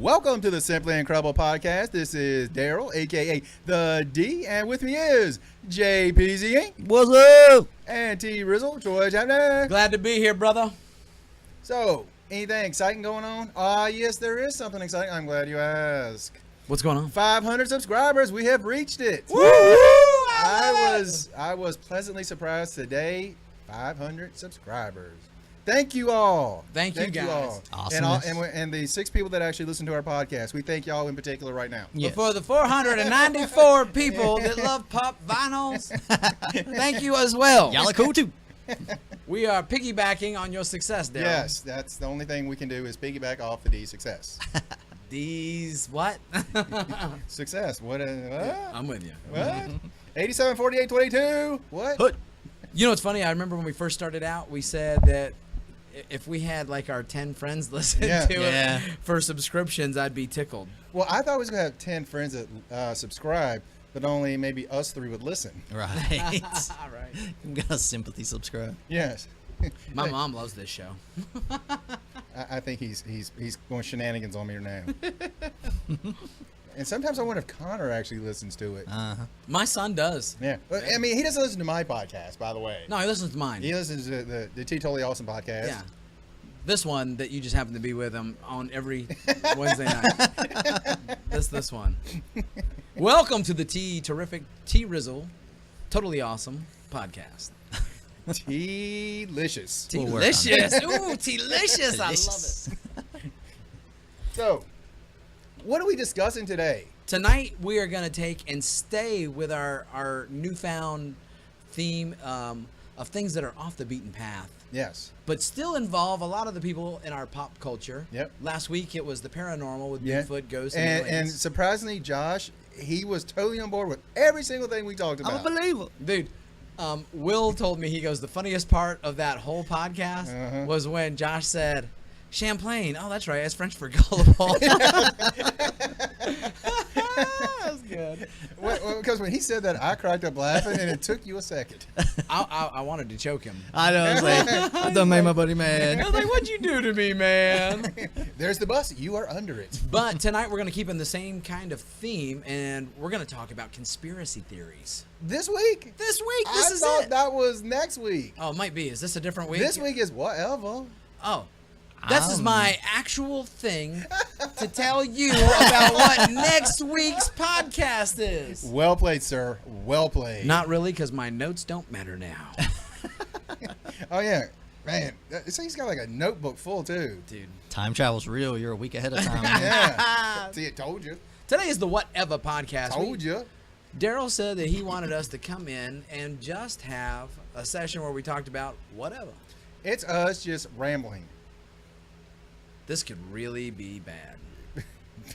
Welcome to the Simply Incredible podcast. This is Daryl, a.k.a. The D, and with me is JPZ, What's up? and T. Rizzle, Troy Chapman. Glad to be here, brother. So, anything exciting going on? Yes, there is something exciting. I'm glad you asked. What's going on? 500 subscribers. We have reached it. Woo! I was pleasantly surprised today. 500 subscribers. Thank you all. Thank you, guys. Awesome. And the 6 people that actually listen to our podcast, we thank y'all in particular right now. Yes. But for the 494 people that love pop vinyls, thank you as well. Y'all are cool too. We are piggybacking on your success, Daryl. Yes, that's the only thing we can do is piggyback off the D success. These what? Success. What? I'm with you. What? 87, 48, 22. What? Hood. You know what's funny? I remember when we first started out, we said that if we had like our 10 friends listen to it for subscriptions, I'd be tickled. Well, I thought we was going to have 10 friends that subscribe, but only maybe us 3 would listen. Right. All right. I'm gonna sympathy subscribe. Yes. My mom loves this show. I think he's going shenanigans on me now. And sometimes I wonder if Connor actually listens to it. My son does. Yeah. I mean, he doesn't listen to my podcast, by the way. No, he listens to mine. He listens to the T Totally Awesome podcast. Yeah. This one that you just happen to be with him on every Wednesday night. This one. Welcome to the Terrific T Rizzle, Totally Awesome podcast. T-licious. Delicious. Ooh, delicious. I love it. So, what are we discussing today? Tonight we are going to take and stay with our newfound theme of things that are off the beaten path. Yes. But still involve a lot of the people in our pop culture. Yep. Last week it was the paranormal with Bigfoot, ghosts, and aliens. surprisingly, Josh, he was totally on board with every single thing we talked about. I'm a believer. Dude, Will told me, he goes, the funniest part of that whole podcast was when Josh said, Champlain. Oh, that's right. It's French for gullible. That was good. Well, because when he said that, I cracked up laughing, and it took you a second. I wanted to choke him. I know. I was like, that done made my buddy mad. I was like, what'd you do to me, man? There's the bus. You are under it. But tonight we're going to keep in the same kind of theme, and we're going to talk about conspiracy theories. This week? This week? I thought that was next week. Oh, it might be. Is this a different week? This week is whatever. Oh. This is my actual thing to tell you about what next week's podcast is. Well played, sir. Well played. Not really, because my notes don't matter now. Oh, yeah. Man, so he's got like a notebook full, too. Dude. Time travel's real. You're a week ahead of time. Yeah. See, it told you. Today is the Whatever podcast. Told you. Daryl said that he wanted us to come in and just have a session where we talked about whatever. It's us just rambling. This could really be bad.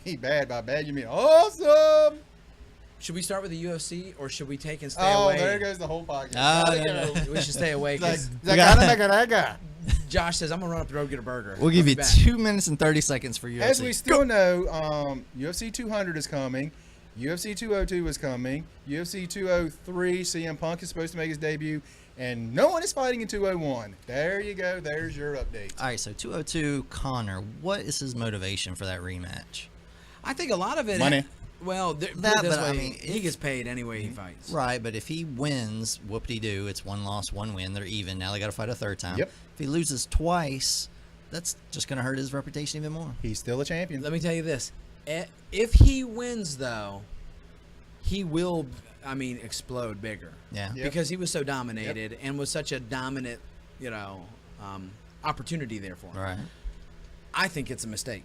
Be bad. By bad, you mean awesome. Should we start with the UFC, or should we take and stay Oh, away? there goes the whole podcast. We should stay away. Cause Josh says, I'm going to run up the road and get a burger. We'll give I'll you be back. 2 minutes and 30 seconds for UFC. As we still know, UFC 200 is coming. UFC 202 is coming. UFC 203, CM Punk is supposed to make his debut. And no one is fighting in 201. There you go. There's your update. All right, so 202, Connor, what is his motivation for that rematch? I think a lot of it. Money. Well, put it That, this but way, I mean, he gets paid any way he fights. Right, but if he wins, whoop-de-doo, it's 1 loss, 1 win. They're even. Now they got to fight a third time. Yep. If he loses twice, that's just going to hurt his reputation even more. He's still a champion. Let me tell you this. If he wins, though, he will, explode bigger. Yeah. Yep. Because he was so dominated and was such a dominant, opportunity there for him. Right. I think it's a mistake.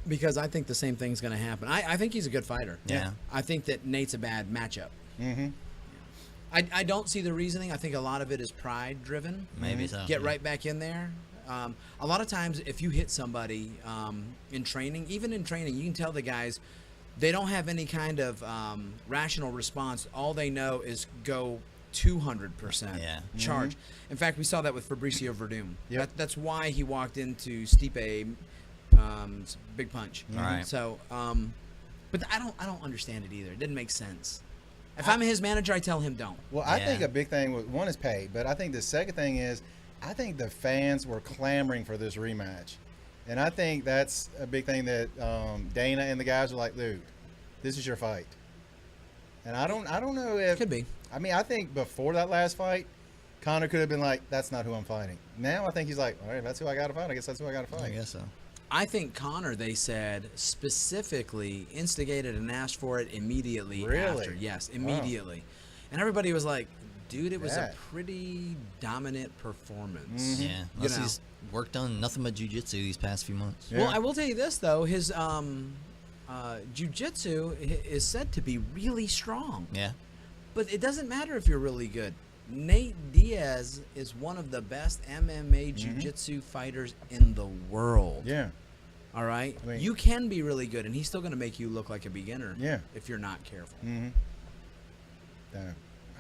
Because I think the same thing's going to happen. I think he's a good fighter. Yeah. I think that Nate's a bad matchup. Mm-hmm. I don't see the reasoning. I think a lot of it is pride driven. Maybe so. Get right back in there. A lot of times if you hit somebody in training, even in training, you can tell the guys they don't have any kind of rational response. All they know is go 200% charge. In fact, we saw that with Fabricio Verdum. Yep. That's why he walked into Stipe big punch. All right. So, but I don't understand it either. It didn't make sense. If I'm his manager, I tell him don't. Well, I think a big thing was, one is paid, but I think the second thing is, I think the fans were clamoring for this rematch. And I think that's a big thing that Dana and the guys are like, dude, this is your fight. And I don't know if Could be. I mean, I think before that last fight, Conor could have been like, that's not who I'm fighting. Now I think he's like, all right, that's who I got to fight. I guess that's who I got to I fight. guess so. I think Conor, they said, specifically instigated and asked for it immediately Really? after. Yes, Wow. immediately. And everybody was like, dude, it was That. a pretty dominant performance. Mhm. Yeah, unless know. he's worked on nothing but jiu-jitsu these past few months. Yeah. Well, I will tell you this, though. His jiu-jitsu is said to be really strong. Yeah, But it doesn't matter if you're really good. Nate Diaz is one of the best MMA jiu-jitsu fighters in the world. Yeah. All right? I mean- you can be really good, and he's still going to make you look like a beginner Yeah. if you're not careful. Mm-hmm.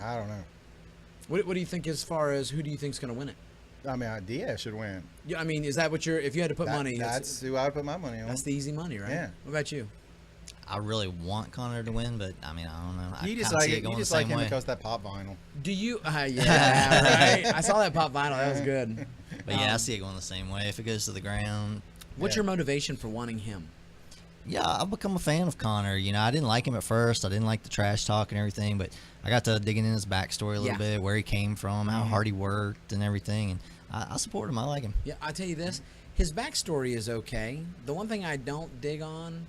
I don't know. What do you think as far as who do you think's going to win it? I mean, Diaz should win. Yeah, I mean, is that what you're – if you had to put money – That's who I would put my money on. that's the easy money, right? Yeah. What about you? I really want Conor to win, but I mean, I don't know. I You just kinda like see it. going You just the like same him way. because that pop vinyl. Do you yeah, right. I saw that pop vinyl. That was good. But yeah, I see it going the same way. If it goes to the ground, What's Yeah. your motivation for wanting him? yeah, I've become a fan of Conor. You know, I didn't like him at first. I didn't like the trash talk and everything, but I got to digging in his backstory a little Yeah. bit, where he came from, how hard he worked, and everything. And I support him. I like him. Yeah, I'll tell you this. His backstory is okay. The one thing I don't dig on,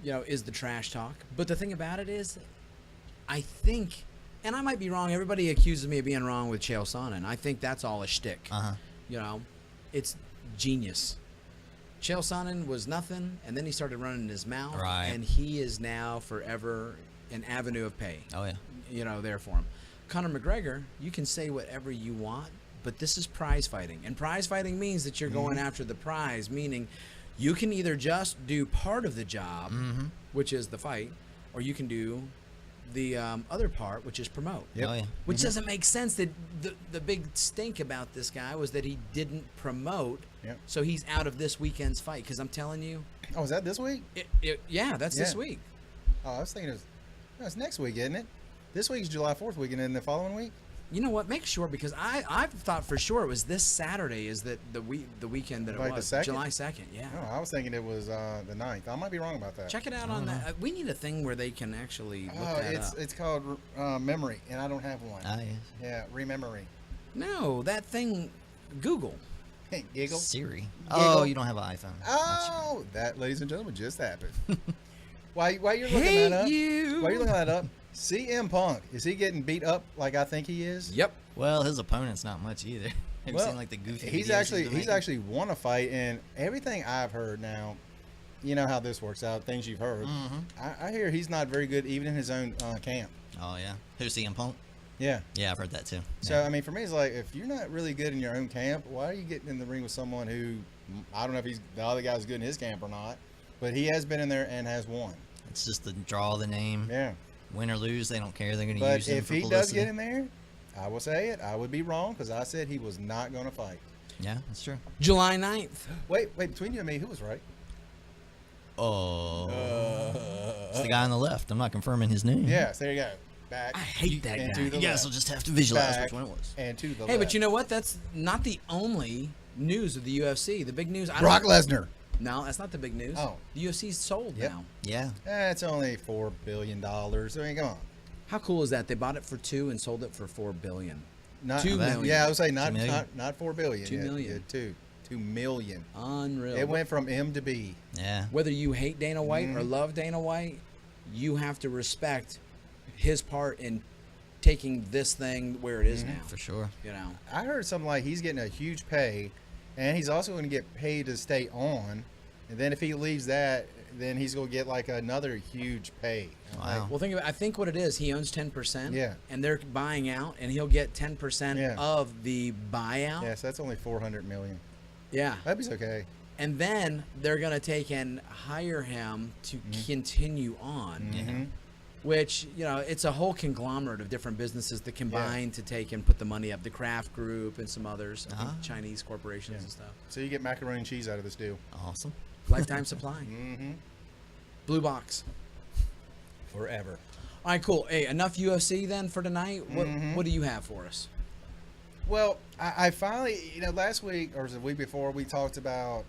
is the trash talk. But the thing about it is, I think, and I might be wrong, everybody accuses me of being wrong with Chael Sonnen. I think that's all a shtick. Uh-huh. It's genius. Chael Sonnen was nothing, and then he started running his mouth, Right. and he is now forever an avenue of pay. Oh, yeah. There for him. Conor McGregor, you can say whatever you want, but this is prize fighting. And prize fighting means that you're going after the prize, meaning you can either just do part of the job, which is the fight, or you can do the other part, which is promote. Yep. Oh, yeah. Which doesn't make sense. That the big stink about this guy was that he didn't promote, Yep. so he's out of this weekend's fight. Because I'm telling you, Oh, is that this week? that's this Yeah. week. Oh, I was thinking it's next week, isn't it? This week's July 4th weekend, and the following week? You know what? Make sure, because I've thought for sure it was this Saturday. Is that the weekend that Like it the was? 2nd? July 2nd. Yeah. Oh, I was thinking it was the 9th. I might be wrong about that. Check it out on that. We need a thing where they can actually look Oh, that up. it's called Memory, and I don't have one. Ah, yes. Yeah, Rememory. No, that thing. Google. Giggle. Siri. Giggle. Oh, you don't have an iPhone. Oh, that, ladies and gentlemen, just happened. While you're looking Hate that up, you. while you're looking that up, CM Punk, is he getting beat up like I think he is? Yep. Well, his opponent's not much either. Have you Well, seen like the goofy? He's videos been actually making? won a fight, and everything I've heard now, you know how this works out. Things you've heard. I hear he's not very good even in his own camp. Oh yeah. Who's CM Punk? Yeah. Yeah, I've heard that too. So I mean, for me, it's like if you're not really good in your own camp, why are you getting in the ring with someone who I don't know if the other guy's good in his camp or not, but he has been in there and has won. It's just the draw of the name. Yeah. Win or lose, they don't care. They're going to But use him if for he publicity. does get in there, I will say it. I would be wrong because I said he was not going to fight. Yeah, that's true. July 9th. Wait, between you and me, who was right? Oh, it's the guy on the left. I'm not confirming his name. Yes, there you go. Back. I hate that and guy. to the You guys left. will just have to visualize Back which one it was. And to the Hey, left. but you know what? That's not the only news of the UFC. The big news. I don't- Brock Lesnar. No, that's not the big news. Oh. The UFC's sold Yep. now. Yeah. It's only $4 billion. I mean, come on. How cool is that? They bought it for $2 billion and sold it for $4 billion. Not, $2 million. Yeah, I would say not 2 million. not $4 billion. $2 million. Yeah, $2 million. Unreal. It went from M to B. Yeah. Whether you hate Dana White or Mm-hmm. love Dana White, you have to respect his part in taking this thing where it is Mm-hmm. now. For sure. You know. I heard something like he's getting a huge pay, and he's also going to get paid to stay on. And then if he leaves that, then he's going to get like another huge pay. Wow. Well, think about. I think what it is. He owns 10%. Yeah. And they're buying out, and he'll get 10% Yeah. of the buyout. Yes, that's only $400 million. Yeah. That'd be okay. And then they're gonna take and hire him to Mm-hmm. continue on. Yeah. Which, it's a whole conglomerate of different businesses that combine to take and put the money up. The Kraft Group and some others, I think Ah. Chinese corporations and stuff. So you get macaroni and cheese out of this deal. Awesome. Lifetime supply. Mm-hmm. Blue box. Forever. All right, cool. Hey, enough UFC then for tonight. What Mm-hmm. What do you have for us? Well, I finally, last week or was it the week before, we talked about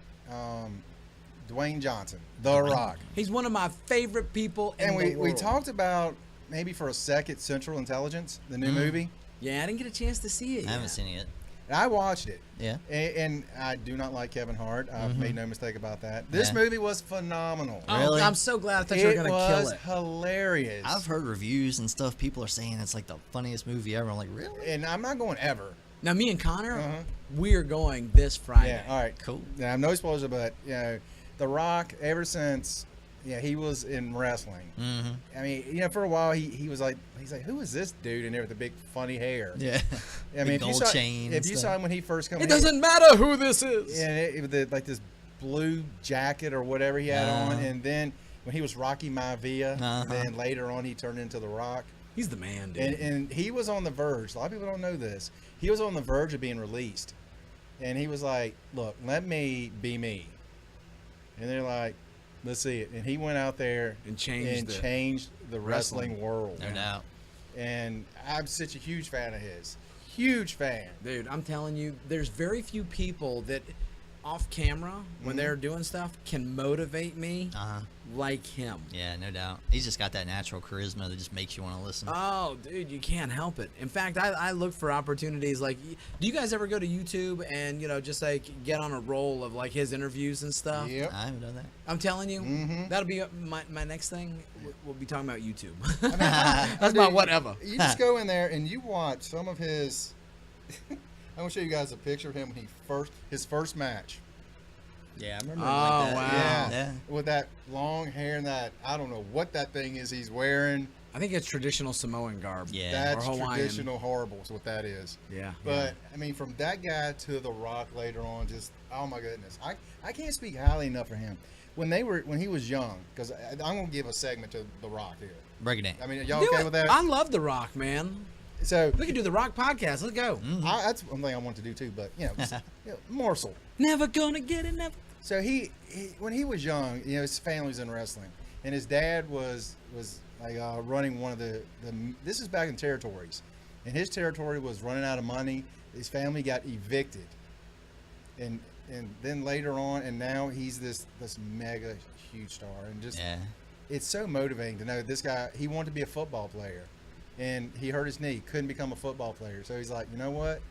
Dwayne Johnson, The Rock. He's one of my favorite people in And the we world. talked about maybe for a second Central Intelligence, the new movie. Yeah, I didn't get a chance to see it I yet. haven't seen it yet. And I watched it. Yeah. And I do not like Kevin Hart. I've made no mistake about that. This Yeah. movie was phenomenal. Oh, Really? I'm so glad. I thought you were It going to kill was it. hilarious. I've heard reviews and stuff. People are saying it's like the funniest movie ever. I'm like, really? And I'm not going ever. Now, me and Connor, Uh-huh. we are going this Friday. Yeah, all right. Cool. Yeah, I'm no spoiler, but, The Rock, ever since, he was in wrestling. Mm-hmm. I mean, for a while, he's like, who is this dude in there with the big funny hair? Yeah. I mean, The if you gold saw, chain. if you saw him when he first came It in, doesn't matter who this is. like this blue jacket or whatever he had on, and then when he was Rocky Maivia, Uh-huh. then later on he turned into The Rock, He's the man, dude. and he was on the verge. A lot of people don't know this. He was on the verge of being released, and he was like, "Look, let me be me," and they're like, "Let's see it," and he went out there And changed the wrestling world. No doubt. And I'm such a huge fan of his. Huge fan. Dude, I'm telling you, there's very few people that off camera, when they're doing stuff, can motivate me Uh-huh. like him. Yeah, no doubt. He's just got that natural charisma that just makes you want to listen. Oh, dude, you can't help it. In fact, I look for opportunities like, do you guys ever go to YouTube and, just like get on a roll of like his interviews and stuff? Yep. I haven't done that. I'm telling you, Mhm. that'll be my next thing. We'll be talking about YouTube. I mean, That's my whatever. You just go in there and you watch some of his. I'm gonna show you guys a picture of him when his first match. Yeah, I remember Oh, like that. wow. Yeah. With that long hair and that, I don't know what that thing is he's wearing. I think it's traditional Samoan garb. Yeah. That's Or Hawaiian. traditional horrible is what that is. Yeah. But I mean, from that guy to The Rock later on, just oh my goodness, I can't speak highly enough for him. When he was young, because I'm gonna give a segment to The Rock here. Break it down. I mean, are y'all Do okay it. with that? I love The Rock, man. So We can do the Rock podcast. Let's go. that's one thing I want to do too. But just, morsel. Never gonna get it. Never. So he when he was young, his family's in wrestling, and his dad was like running one of the this is back in territories, and his territory was running out of money. His family got evicted, and then later on, and now he's this mega huge star, and just Yeah. it's so motivating to know this guy. He wanted to be a football player, and he hurt his knee, couldn't become a football player. So he's like, you know what,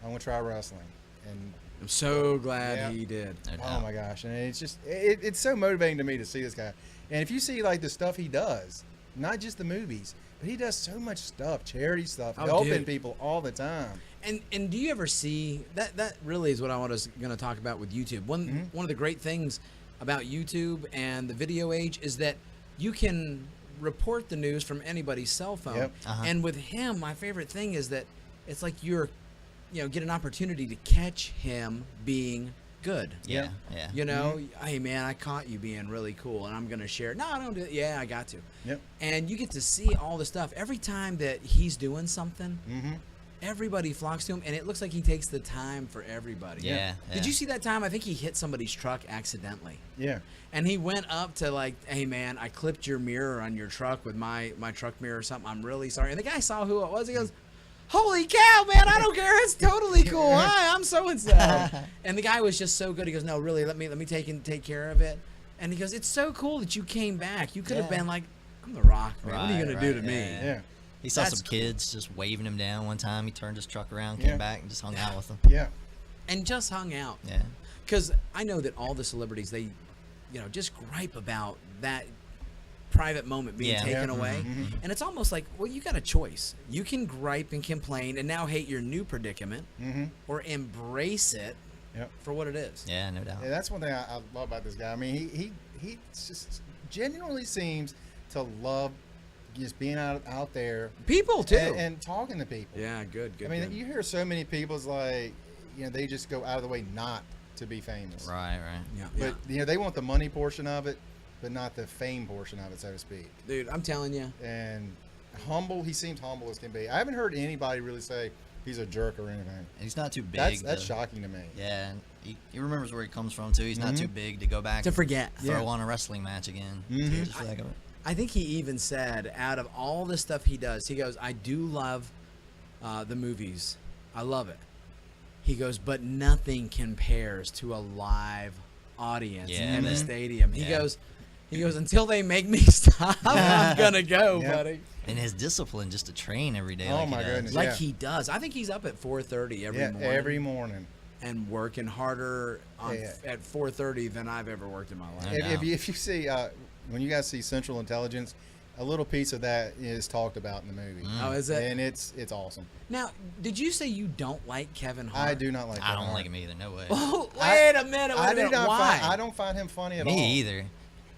I'm gonna try wrestling, and I'm so glad Yeah. he did. No oh doubt. my gosh, and it's just it's so motivating to me to see this guy. And if you see like the stuff he does, not just the movies, but he does so much stuff, charity stuff, Oh, helping dude. people all the time. And do you ever see that? That really is what I was going to talk about with YouTube. One of the great things about YouTube and the video age is that you can report the news from anybody's cell phone. Yep. Uh-huh. And with him, my favorite thing is that it's like you're, get an opportunity to catch him being good. Yeah. Yeah. Hey man, I caught you being really cool, and I'm gonna share it. No, I don't do it. Yeah, I got to. Yep. And you get to see all the stuff every time that he's doing something. Mm-hmm. Everybody flocks to him, and it looks like he takes the time for everybody. Yeah. Did you see that time? I think he hit somebody's truck accidentally, Yeah. and he went up to like, "Hey man, I clipped your mirror on your truck with my truck mirror or something. I'm really sorry." And the guy saw who it was. He goes, "Holy cow, man! I don't care. It's totally cool. Hi, I'm so and so." And the guy was just so good. He goes, "No, really, let me take care of it." And he goes, "It's so cool that you came back. You could have Yeah. been like, I'm the Rock, man. What are you Right, gonna do to right, me?" yeah. Yeah. He saw That's some kids just waving him down one time. He turned his truck around, Yeah. came back, and just hung out with them. Yeah. And just hung out. Yeah. Because I know that all the celebrities, they, just gripe about that private moment being Yeah. taken Yeah. away. Mhm. And it's almost like, well, you got a choice. You can gripe and complain and now hate your new predicament, Mm-hmm. or embrace it Yep. for what it is. Yeah, no doubt. Yeah, that's one thing I love about this guy. I mean, he just genuinely seems to love just being out there People, too. and talking to people. Yeah, good. I mean, you hear so many people, it's like, they just go out of the way not to be famous. Right, right. Yeah, But, they want the money portion of it, but not the fame portion of it, so to speak. dude, I'm telling you. And humble, he seems humble as can be. I haven't heard anybody really say he's a jerk or anything. And he's not too big. That's to- shocking to me. Yeah, and he remembers where he comes from too. He's not too big to go back To and forget. throw Yeah. on a wrestling match again. Mhm. Just for the heck of it. I think he even said, out of all the stuff he does, he goes, "I do love the movies. I love it. He goes, but nothing compares to a live audience Yeah, in the man. stadium. He Yeah. goes, until they make me stop, I'm gonna go, Yeah. buddy. And his discipline just to train every day. Oh, like he my does. goodness. Like Yeah. he does. I think he's up at 4:30 every morning. Every morning. And working harder Yeah. at 4:30 than I've ever worked in my life. No doubt. If you see, when you guys see Central Intelligence, a little piece of that is talked about in the movie. Oh, is it? And it's awesome. Now, did you say you don't like Kevin Hart? I do not like. I Kevin don't Hart. like him either. No way. Oh, wait a minute. Wait I a do minute. not. Why? I don't find him funny at all. Me either.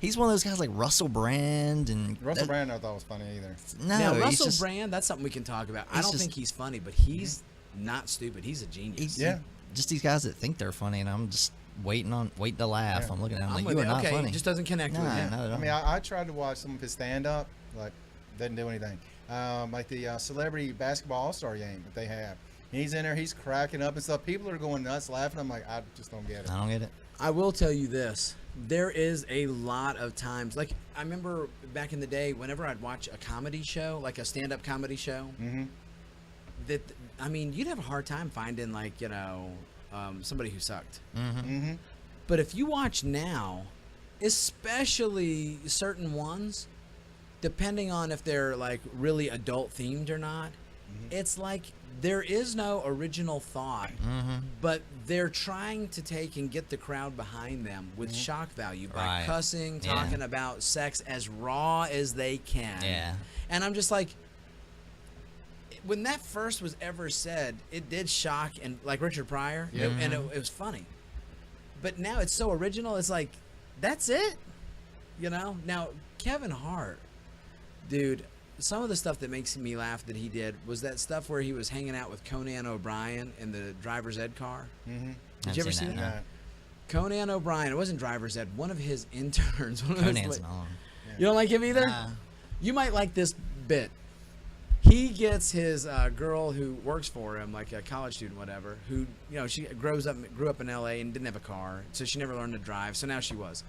He's one of those guys like Russell Brand and Russell Brand, I thought was funny either. No, now, he's Russell just, Brand, that's something we can talk about. I he's don't just- think he's funny, but he's not stupid. He's a genius. he's Yeah. just these guys that think they're funny, and I'm just waiting to laugh. Yeah. I'm looking at him I'm like, with you are it. not Okay, funny. just doesn't connect with Nah, you. not at all. I mean, I tried to watch some of his stand up, like doesn't do anything. Like the celebrity basketball all-star game that they have. He's in there, he's cracking up and stuff. People are going nuts laughing. I'm like, I just don't get it. I don't get it. I will tell you this. There is a lot of times, like I remember back in the day, whenever I'd watch a comedy show, like a stand-up comedy show, Mm-hmm. that I mean, you'd have a hard time finding like somebody who sucked. Mm-hmm. But if you watch now, especially certain ones, depending on if they're like really adult themed or not, it's like there is no original thought, but they're trying to take and get the crowd behind them with shock value by Right. cussing, Yeah. talking about sex as raw as they can. Yeah. And I'm just like, when that first was ever said, it did shock and like Richard Pryor, and it was funny. But now it's so original. It's like, that's it, Now Kevin Hart, dude, some of the stuff that makes me laugh that he did was that stuff where he was hanging out with Conan O'Brien in the driver's ed car. Mm-hmm. Did you ever see Haven't that? no. Conan O'Brien. It wasn't driver's ed. One of his interns. One of his, Conan's on. you don't like him either? Nah. You might like this bit. He gets his girl who works for him, like a college student, whatever, who, she grew up in LA and didn't have a car, so she never learned to drive, so now she was.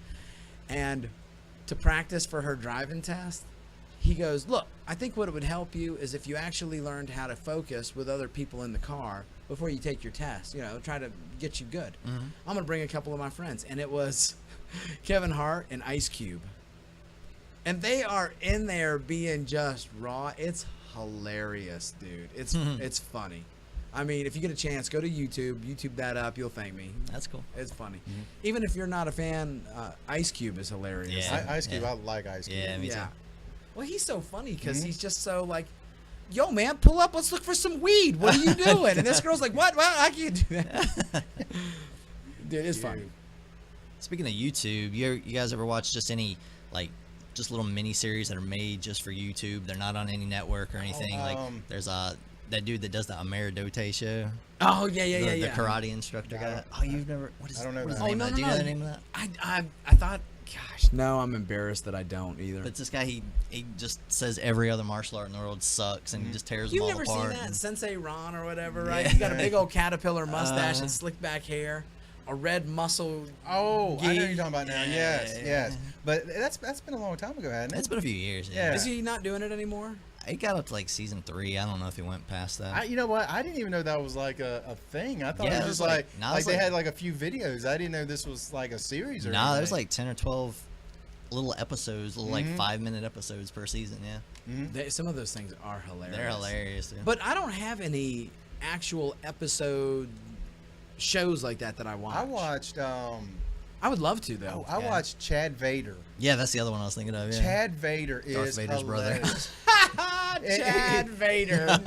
And to practice for her driving test, he goes, look, I think what it would help you is if you actually learned how to focus with other people in the car before you take your test, try to get you good. I'm going to bring a couple of my friends. And it was Kevin Hart and Ice Cube. And they are in there being just raw. It's hilarious, dude. It's funny. I mean, if you get a chance, go to YouTube that up. You'll thank me. That's cool. It's funny. Even if you're not a fan, Ice Cube is hilarious. Yeah. Ice Cube, Yeah. I like Ice Cube. Yeah, me too. Well, he's so funny because he's just so like, yo, man, pull up. Let's look for some weed. What are you doing? And this girl's like, what? Well, I can't do that. Dude, it's funny. Speaking of YouTube, you guys ever watch just any like just little mini series that are made just for YouTube? They're not on any network or anything. Like there's that dude that does the Amaradote show. Oh yeah, The karate instructor guy. Oh, you've never? What is? I don't know what is that. the name of that? Do you know the name of that? I thought, gosh, no, I'm embarrassed that I don't either. But this guy, he just says every other martial art in the world sucks, and he just tears them You've all never apart. seen that and- Sensei Ron or whatever, right? Yeah. He got a big old caterpillar mustache and slick back hair, a red muscle. Oh, I know gi. what you're talking about now. Yes, yes. But that's been a long time ago, hasn't it? It's been a few years. Yeah. Is he not doing it anymore? It got up to like season 3. I don't know if he went past that. You know what? I didn't even know that was like a thing. I thought Yeah, it it was was like, no, it like was they like- had like a few videos. I didn't know this was like a series or Nah, anything. there's like 10 or 12 little episodes, little like 5-minute episodes per season. Yeah, Some of those things are hilarious. they're hilarious. Dude. But I don't have any actual episode shows like that I watch. I watched I would love to though. I watched Chad Vader. yeah, that's the other one I was thinking of. Yeah. Chad Vader Darth is Vader's brother. hilarious. Chad Vader.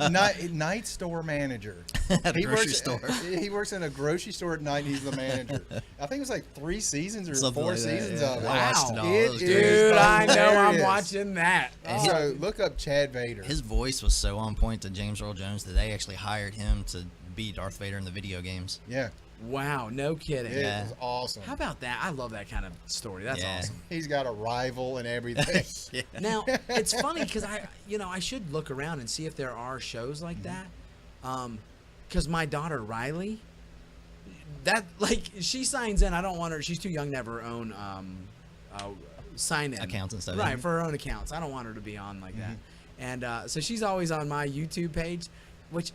Night store manager. At a grocery store. He works in a grocery store at night. And he's the manager. I think it was like 3 seasons or Something 4 like that, seasons yeah. of it. I watched it all. It It was is great. Dude, I know I'm hilarious. watching that. So look up Chad Vader. His voice was so on point to James Earl Jones that they actually hired him to be Darth Vader in the video games. Yeah, Wow, no kidding. it Yeah. was awesome. How about that? I love that kind of story. That's Yeah. awesome. He's got a rival and everything. Yeah. Now it's funny because I should look around and see if there are shows like that. Because my daughter Riley, that like she signs in. I don't want her. She's too young to have her own sign in Accounts and stuff, Right, yeah. for her own accounts. I don't want her to be on like that. And so she's always on my YouTube page, which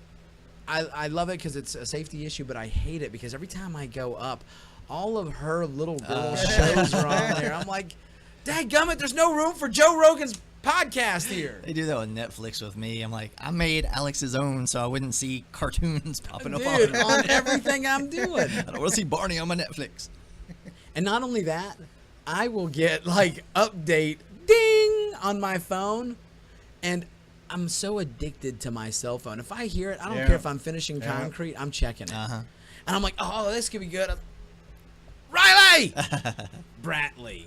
I love it because it's a safety issue, but I hate it because every time I go up, all of her little girl shows are on there. I'm like, dadgummit, there's no room for Joe Rogan's podcast here. They do that with Netflix with me. I'm like, I made Alex's own so I wouldn't see cartoons popping up Dude, on everything I'm doing. I don't want to see Barney on my Netflix. And not only that, I will get like update ding on my phone, and I'm so addicted to my cell phone. If I hear it, I don't care if I'm finishing concrete, I'm checking it. And I'm like, oh, this could be good. Riley! Bratley.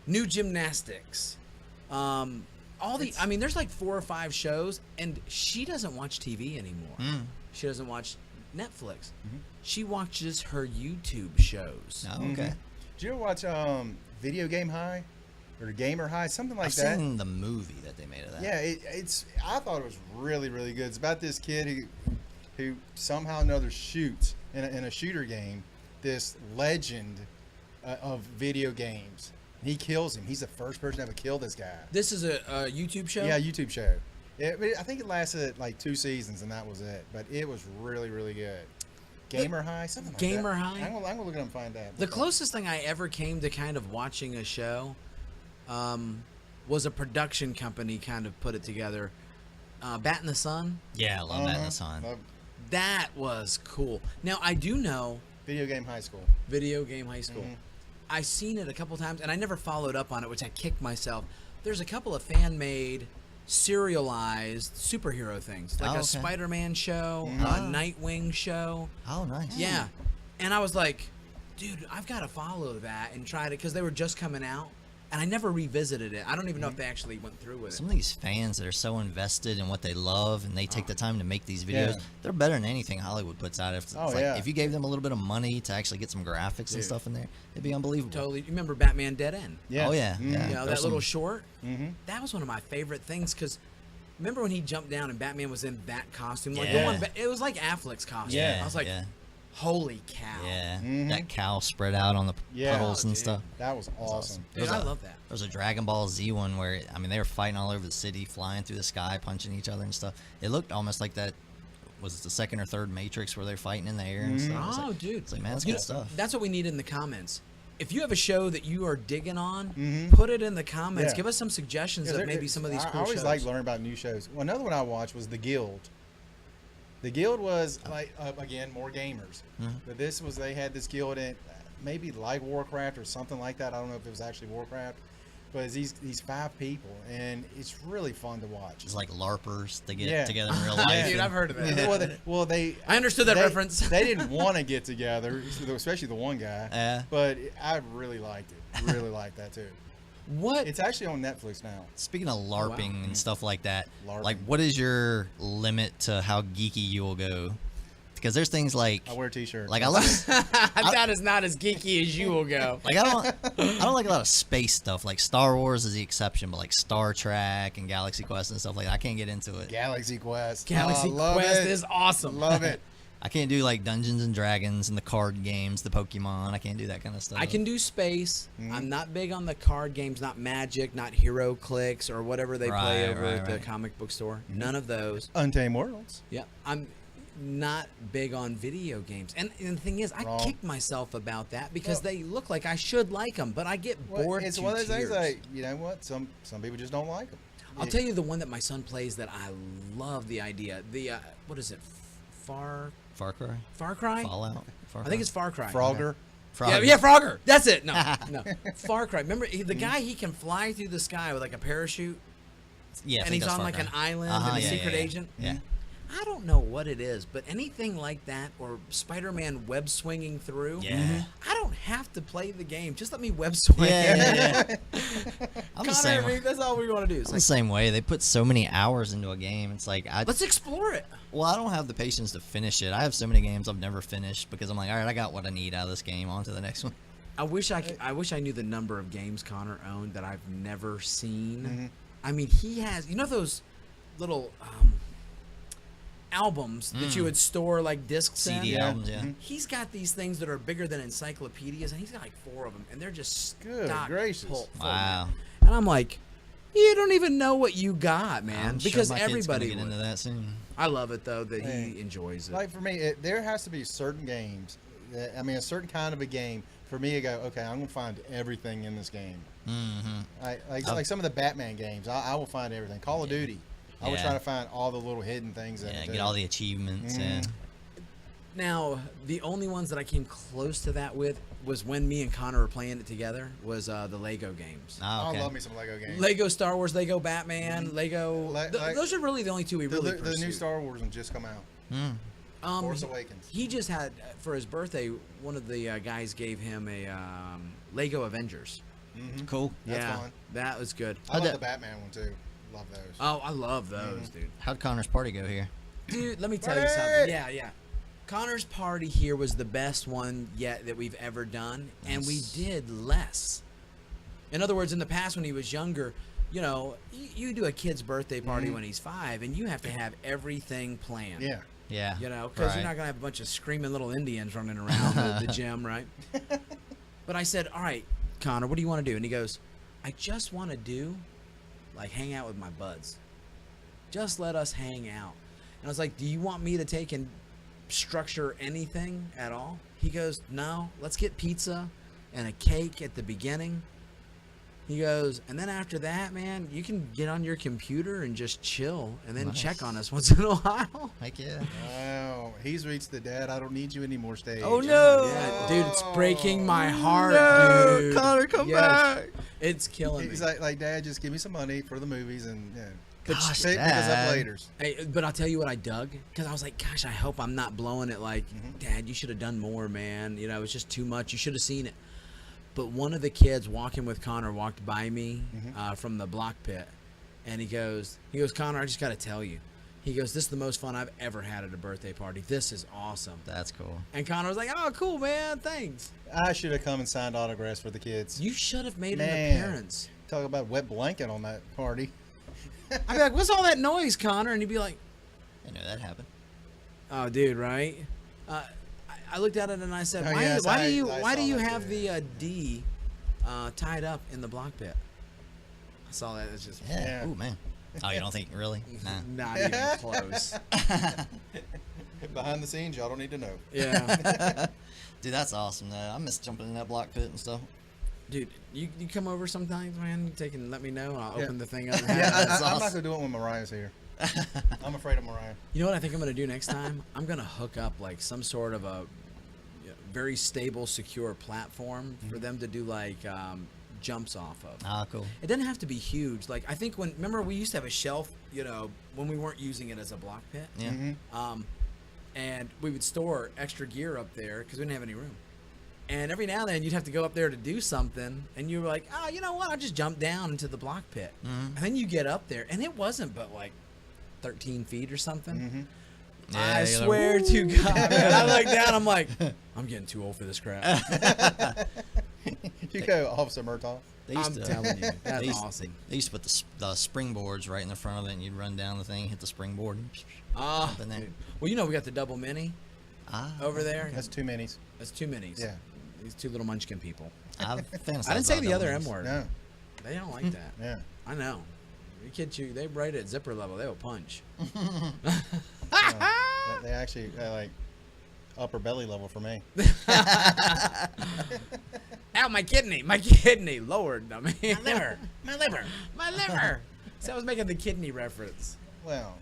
New gymnastics. I mean, there's like 4 or 5 shows, and she doesn't watch TV anymore. She doesn't watch Netflix. She watches her YouTube shows. Oh, okay. Did you ever watch Video Game High or Gamer High, something like I've that? seen the movie that they made of that. Yeah, it's. I thought it was really, really good. It's about this kid who somehow or another shoots in a shooter game this legend of video games. He kills him. He's the first person to ever kill this guy. This is a YouTube show? Yeah, YouTube show. I think it lasted like 2 seasons, and that was it. But it was really, really good. Gamer High, something like that. Gamer High? I'm gonna look it up and find out. The closest thing I ever came to kind of watching a show was a production company kind of put it together. Bat in the Sun. Yeah, I love that in the Sun. That was cool. Now, I do know Video Game High School. Video Game High School. I've seen it a couple times, and I never followed up on it, which I kicked myself. There's a couple of fan-made, serialized superhero things, like a Spider-Man show, a Nightwing show. Oh, nice. Yeah. And I was like, dude, I've got to follow that and try it, because they were just coming out, and I never revisited it. I don't even know if they actually went through with Some it. of these fans that are so invested in what they love, and they take the time to make these videos, they're better than anything Hollywood puts out. If you gave them a little bit of money to actually get some graphics and stuff in there, it'd be unbelievable. Totally. You remember Batman Dead End? Yeah. Oh, yeah. You know, that little some- short? That was one of my favorite things, because remember when he jumped down and Batman was in that costume? Like the one, it was like Affleck's costume. Yeah, I was like, holy cow. Yeah, that cow spread out on the puddles and stuff. That was awesome. Dude, I love that. There was a Dragon Ball Z one where, I mean, they were fighting all over the city, flying through the sky, punching each other and stuff. It looked almost like that was the second or third Matrix where they're fighting in the air and stuff. Oh, dude. It's like, man, that's good stuff. That's what we need in the comments. If you have a show that you are digging on, put it in the comments. Yeah. Give us some suggestions of maybe some of these cool I always shows. like learning about new shows. Well, another one I watched was The Guild. The Guild was like again more gamers, but they had this guild in maybe like Warcraft or something like that. I don't know if it was actually Warcraft, but it's these 5 people, and it's really fun to watch. It's like LARPers. They get together in real life. Dude, and- I've heard of that. I understood that reference. They didn't want to get together, especially the one guy. Yeah. But I really liked it. Really liked that too. What? It's actually on Netflix now. Speaking of LARPing and stuff like that, LARPing. like what is your limit to how geeky you will go? Because there's things like I wear a t-shirt. like I love That is not as geeky as you will go. like I don't like a lot of space stuff. Like Star Wars is the exception, but like Star Trek and Galaxy Quest and stuff like that, I can't get into it. Galaxy Quest. Galaxy love Quest it. is awesome. Love it. I can't do like Dungeons and Dragons and the card games, the Pokemon. I can't do that kind of stuff. I can do space. I'm not big on the card games, not Magic, not Hero Clicks or whatever they play over at the comic book store. None of those. Untamed Worlds. Yeah, I'm not big on video games. And the thing is, I kick myself about that because they look like I should like them, but I get bored It's to one of those things tears. like, you know what? Some people just don't like them. I'll tell you the one that my son plays that I love the idea. The what is it? Far Cry? Fallout. I think it's Far Cry. Frogger. Yeah, Frogger. That's it. No, no. Far Cry. Remember the guy? He can fly through the sky with like a parachute, Yeah, I and think he's that's on Far like Cry. an island Uh-huh, and a yeah, secret yeah, yeah. agent. Yeah. I don't know what it is, but anything like that or Spider-Man web swinging through. Yeah. I don't have to play the game. Just let me web swing. Yeah. I'm the Connor, same. I mean, that's all we want to do. It's I'm the like, same way. They put so many hours into a game. It's like let's explore it. well, I don't have the patience to finish it. I have so many games I've never finished because I'm like, all right, I got what I need out of this game. On to the next one. I wish I knew the number of games Connor owned that I've never seen. I mean, he has, you know, those little albums that you would store like discs CD in? albums, yeah. He's got these things that are bigger than encyclopedias, and he's got like 4 of them, and they're just Good stock gracious. full. Wow. And I'm like, You don't even know what you got, man. I'm because sure my kid's gonna everybody get into would. that soon. I love it though that Hey, he enjoys it. Like for me, there has to be certain games. A certain kind of a game for me to go. Okay, I'm gonna find everything in this game. Mm-hmm. Like some of the Batman games, I will find everything. Call of Duty, I would Yeah. try to find all the little hidden things. in Yeah, it, get too. all the achievements. Mhm. Yeah. Now, the only ones that I came close to that with was when me and Connor were playing it together. Was the Lego games. Oh, okay. I love me some Lego games. Lego Star Wars, Lego Batman, Lego. Those are really the only two we really the new pursued. Star Wars one just come out. Force Awakens. He just had for his birthday. One of the guys gave him a Lego Avengers. Cool. That's yeah, fun. that was good. I love that- the Batman one too. Love those. Oh, I love those, dude. How'd Connor's party go here? Dude, let me tell you Ready? something. Yeah. Connor's party here was the best one yet that we've ever done, and we did less. In other words, in the past when he was younger, you know, you do a kid's birthday party when he's 5, and you have to have everything planned. Yeah. Yeah. You know, because right. you're not gonna have a bunch of screaming little Indians running around the gym, right? But I said, all right, Connor, what do you want to do? And he goes, I just want to do, like, hang out with my buds. Just let us hang out. And I was like, do you want me to take and structure anything at all? He goes, no, let's get pizza and a cake at the beginning. He goes, and then after that, man, you can get on your computer and just chill and then Nice. check on us once in a while. Heck yeah. Wow. He's reached the dad. I don't need you anymore stage. Oh, no. Yeah, dude, it's breaking my heart, No, dude. Connor, come back. It's killing He's me. like, Dad, just give me some money for the movies and yeah. Gosh, Pick us Dad. up later. Hey, but I'll tell you what I dug, because I was like, gosh, I hope I'm not blowing it like, Dad, you should have done more, man. You know, it was just too much. You should have seen it. But one of the kids walking with Connor walked by me from the block pit, and he goes, Connor, I just got to tell you. He goes, this is the most fun I've ever had at a birthday party. This is awesome. That's cool. And Connor was like, oh, cool, man, thanks. I should have come and signed autographs for the kids. You should have made an Man. appearance. Talk about wet blanket on that party. I'd be like, what's all that noise, Connor? And he'd be like, I know that happened. oh, dude, right? I looked at it and I said, Oh, why, yes, why I do you saw that have too. the D tied up in the block pit? I saw that. It's just Yeah. Yeah. Ooh, man. Oh, you don't think really? Nah. not even close. Behind the scenes, y'all don't need to know. Yeah, Dude, that's awesome. Though. I miss jumping in that block pit and stuff. dude, you come over sometimes, man. You take and let me know, and I'll Yeah. open the thing up. And Yeah, have it. That's I'm not awesome. gonna do it when Mariah's here. I'm afraid of Mariah. You know what I think I'm gonna do next time? I'm gonna hook up like some sort of a very stable, secure platform for them to do like jumps off of. Ah, cool. It doesn't have to be huge. Like I think remember we used to have a shelf, you know, when we weren't using it as a block pit. Yeah. And we would store extra gear up there because we didn't have any room. And every now and then you'd have to go up there to do something, and you were like, oh, you know what? I'll just jump down into the block pit. And then you get up there, and it wasn't but like 13 feet or something. Yeah, I you're like, swear to God, man, I look down, I'm like, I'm getting too old for this crap. You go, Officer Murtaugh. They used I'm to, telling you, they that's used, awesome. They used to put the springboards right in the front of it, and you'd run down the thing, hit the springboard, and Ah, jump in there. well, you know we got the double mini Ah, over there. That's 2 minis. That's 2 minis. Yeah. These 2 little munchkin people. I've fantasized I didn't say about the other double M word. No. They don't like that. Yeah. I know. You kids, they right at zipper level. They will punch. They actually like upper belly level for me. Ow, my kidney, Lord, no, man. My liver. So I was making the kidney reference. Well,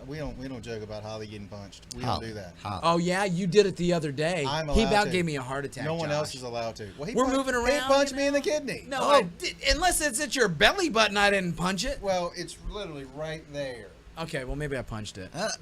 we don't joke about Holly getting punched. We Hot- don't do that. hot. Oh yeah, you did it the other day. I'm He allowed about to. gave me a heart attack. No one else Josh. is allowed to. Well, We're moving He around, punched you me in the know? kidney. No, I did, unless it's at your belly button, I didn't punch it. Well, it's literally right there. Okay, well maybe I punched it. It's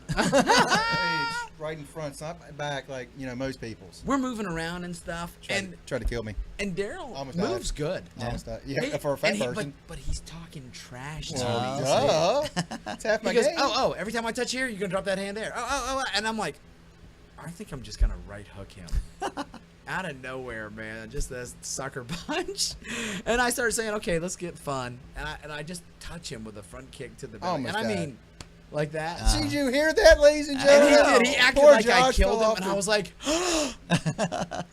right in front. It's not back like most people's. We're moving around and stuff, Try to kill me. and Daryl Almost moves good. Almost died. Yeah, for a fat and person. but he's talking trash to Well, me. duh. It's half my He goes, game. oh, every time I touch here, you're gonna drop that hand there. Oh, and I'm like, I think I'm just gonna right hook him. Out of nowhere, man, just this sucker punch, and I started saying, okay, let's get fun, and I just touch him with a front kick to the belly, Almost and I died. mean, like that. Did you hear that, ladies and And gentlemen? he did. He acted Poor like I Josh killed fell him, off and the- I was like,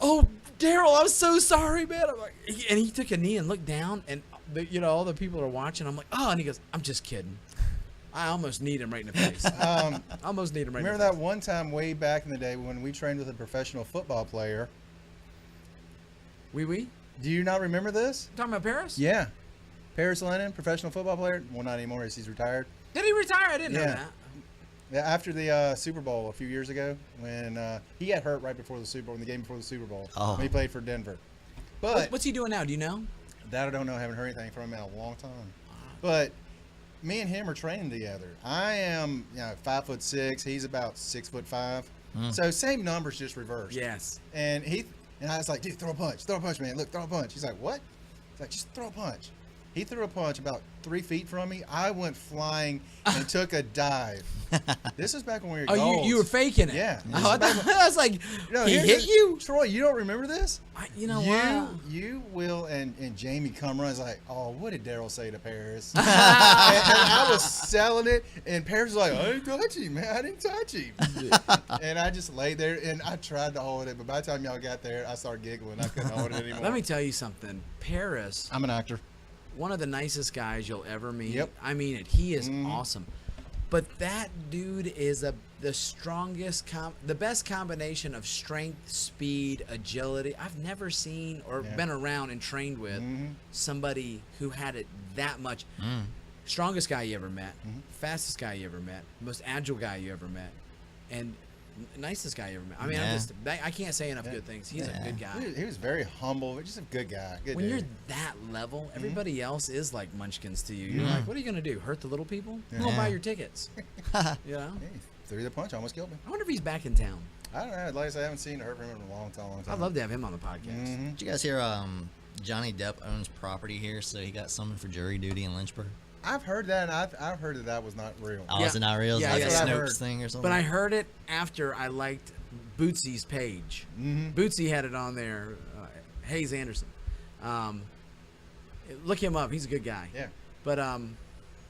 "Oh, Daryl, I'm so sorry, man." I'm like, and he took a knee and looked down, and all the people are watching. I'm like, oh, and he goes, I'm just kidding. I almost need him right in the face. Almost need him right in the face. Remember that one time way back in the day when we trained with a professional football player? We? Do you not remember this? Talking about Paris? Yeah. Paris Lennon, professional football player. Well, not anymore. He's retired. Did he retire? I didn't know Yeah. that. Yeah, after the Super Bowl a few years ago, when he got hurt right before the Super Bowl, in the game before the Super Bowl, when he played for Denver. But What's he doing now? Do you know? that I don't know. I haven't heard anything from him in a long time. But me and him are training together. I am 5'6". He's about 6'5". So same numbers, just reversed. Yes. And I was like, dude, throw a punch, man. Look, throw a punch. He's like, what? He's like, just throw a punch. He threw a punch about 3 feet from me. I went flying and took a dive. This is back when we were Oh, you were faking it. Yeah. Oh, I was like, he hit here's you? Troy, you don't remember this? You know what? You, Will, and Jamie come runs like, oh, what did Daryl say to Paris? and I was selling it, and Paris was like, I didn't touch him, man. I didn't touch him. And I just laid there, and I tried to hold it, but by the time y'all got there, I started giggling. I couldn't hold it anymore. Let me tell you something. Paris, I'm an actor. one of the nicest guys you'll ever meet. Yep. I mean it. He is awesome. But that dude is the strongest, the best combination of strength, speed, agility. I've never seen or been around and trained with somebody who had it that much. Strongest guy you ever met, fastest guy you ever met, most agile guy you ever met, and nicest guy you ever met. I mean, I can't say enough good things. He's a good guy. He was very humble, but just a good guy. Good When dude. you're that level, everybody else is like munchkins to you. You're like, what are you gonna do? Hurt the little people? Go buy your tickets. You know? Yeah, he threw the punch, almost killed me. I wonder if he's back in town. I don't know. Like I said, I haven't seen or heard from him in a long time. I'd love to have him on the podcast. Did you guys hear Johnny Depp owns property here, so he got summoned for jury duty in Lynchburg? I've heard that. And I've heard that was not real. Oh, is it not real? Is Yeah, it like that's a what I've heard. Snopes thing or something? But I heard it after I liked Bootsy's page. Bootsy had it on there. Hayes Anderson. Look him up. He's a good guy. Yeah. But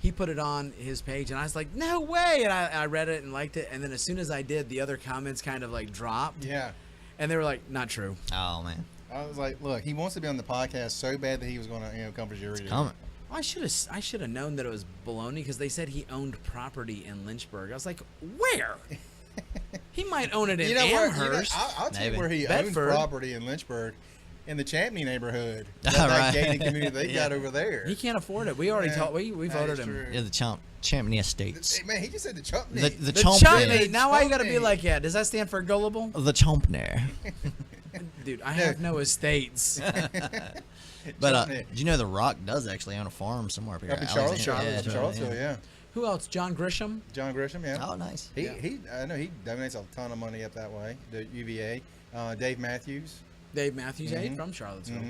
he put it on his page, and I was like, no way! And I read it and liked it. And then as soon as I did, the other comments kind of like dropped. Yeah. And they were like, not true. Oh man, I was like, look, he wants to be on the podcast so bad that he was going to, come for jury duty. coming. I should have known that it was baloney because they said he owned property in Lynchburg. I was like, where? He might own it in Amherst. I'll tell you Maybe. where he Bedford. owns property in Lynchburg, in the Champney neighborhood. That, Right. that gated community they got over there. He can't afford it. We already Yeah, we that voted is him. true. Yeah, the Champney Estates. Hey, man, he just said the Champney. The The Chomp- Chumpney. yeah. Now why you got to be Chumpney. like, yeah? Does that stand for gullible? The Chompner. Dude, I have no estates. But Chumpney. did you know The Rock does actually own a farm somewhere up here? Up in Alexandria? Charlottesville, yeah. Who else? John Grisham. John Grisham, yeah. Oh, nice. I know he donates a ton of money up that way. The UVA. Dave Matthews. Dave Matthews, yeah, he's from Charlottesville.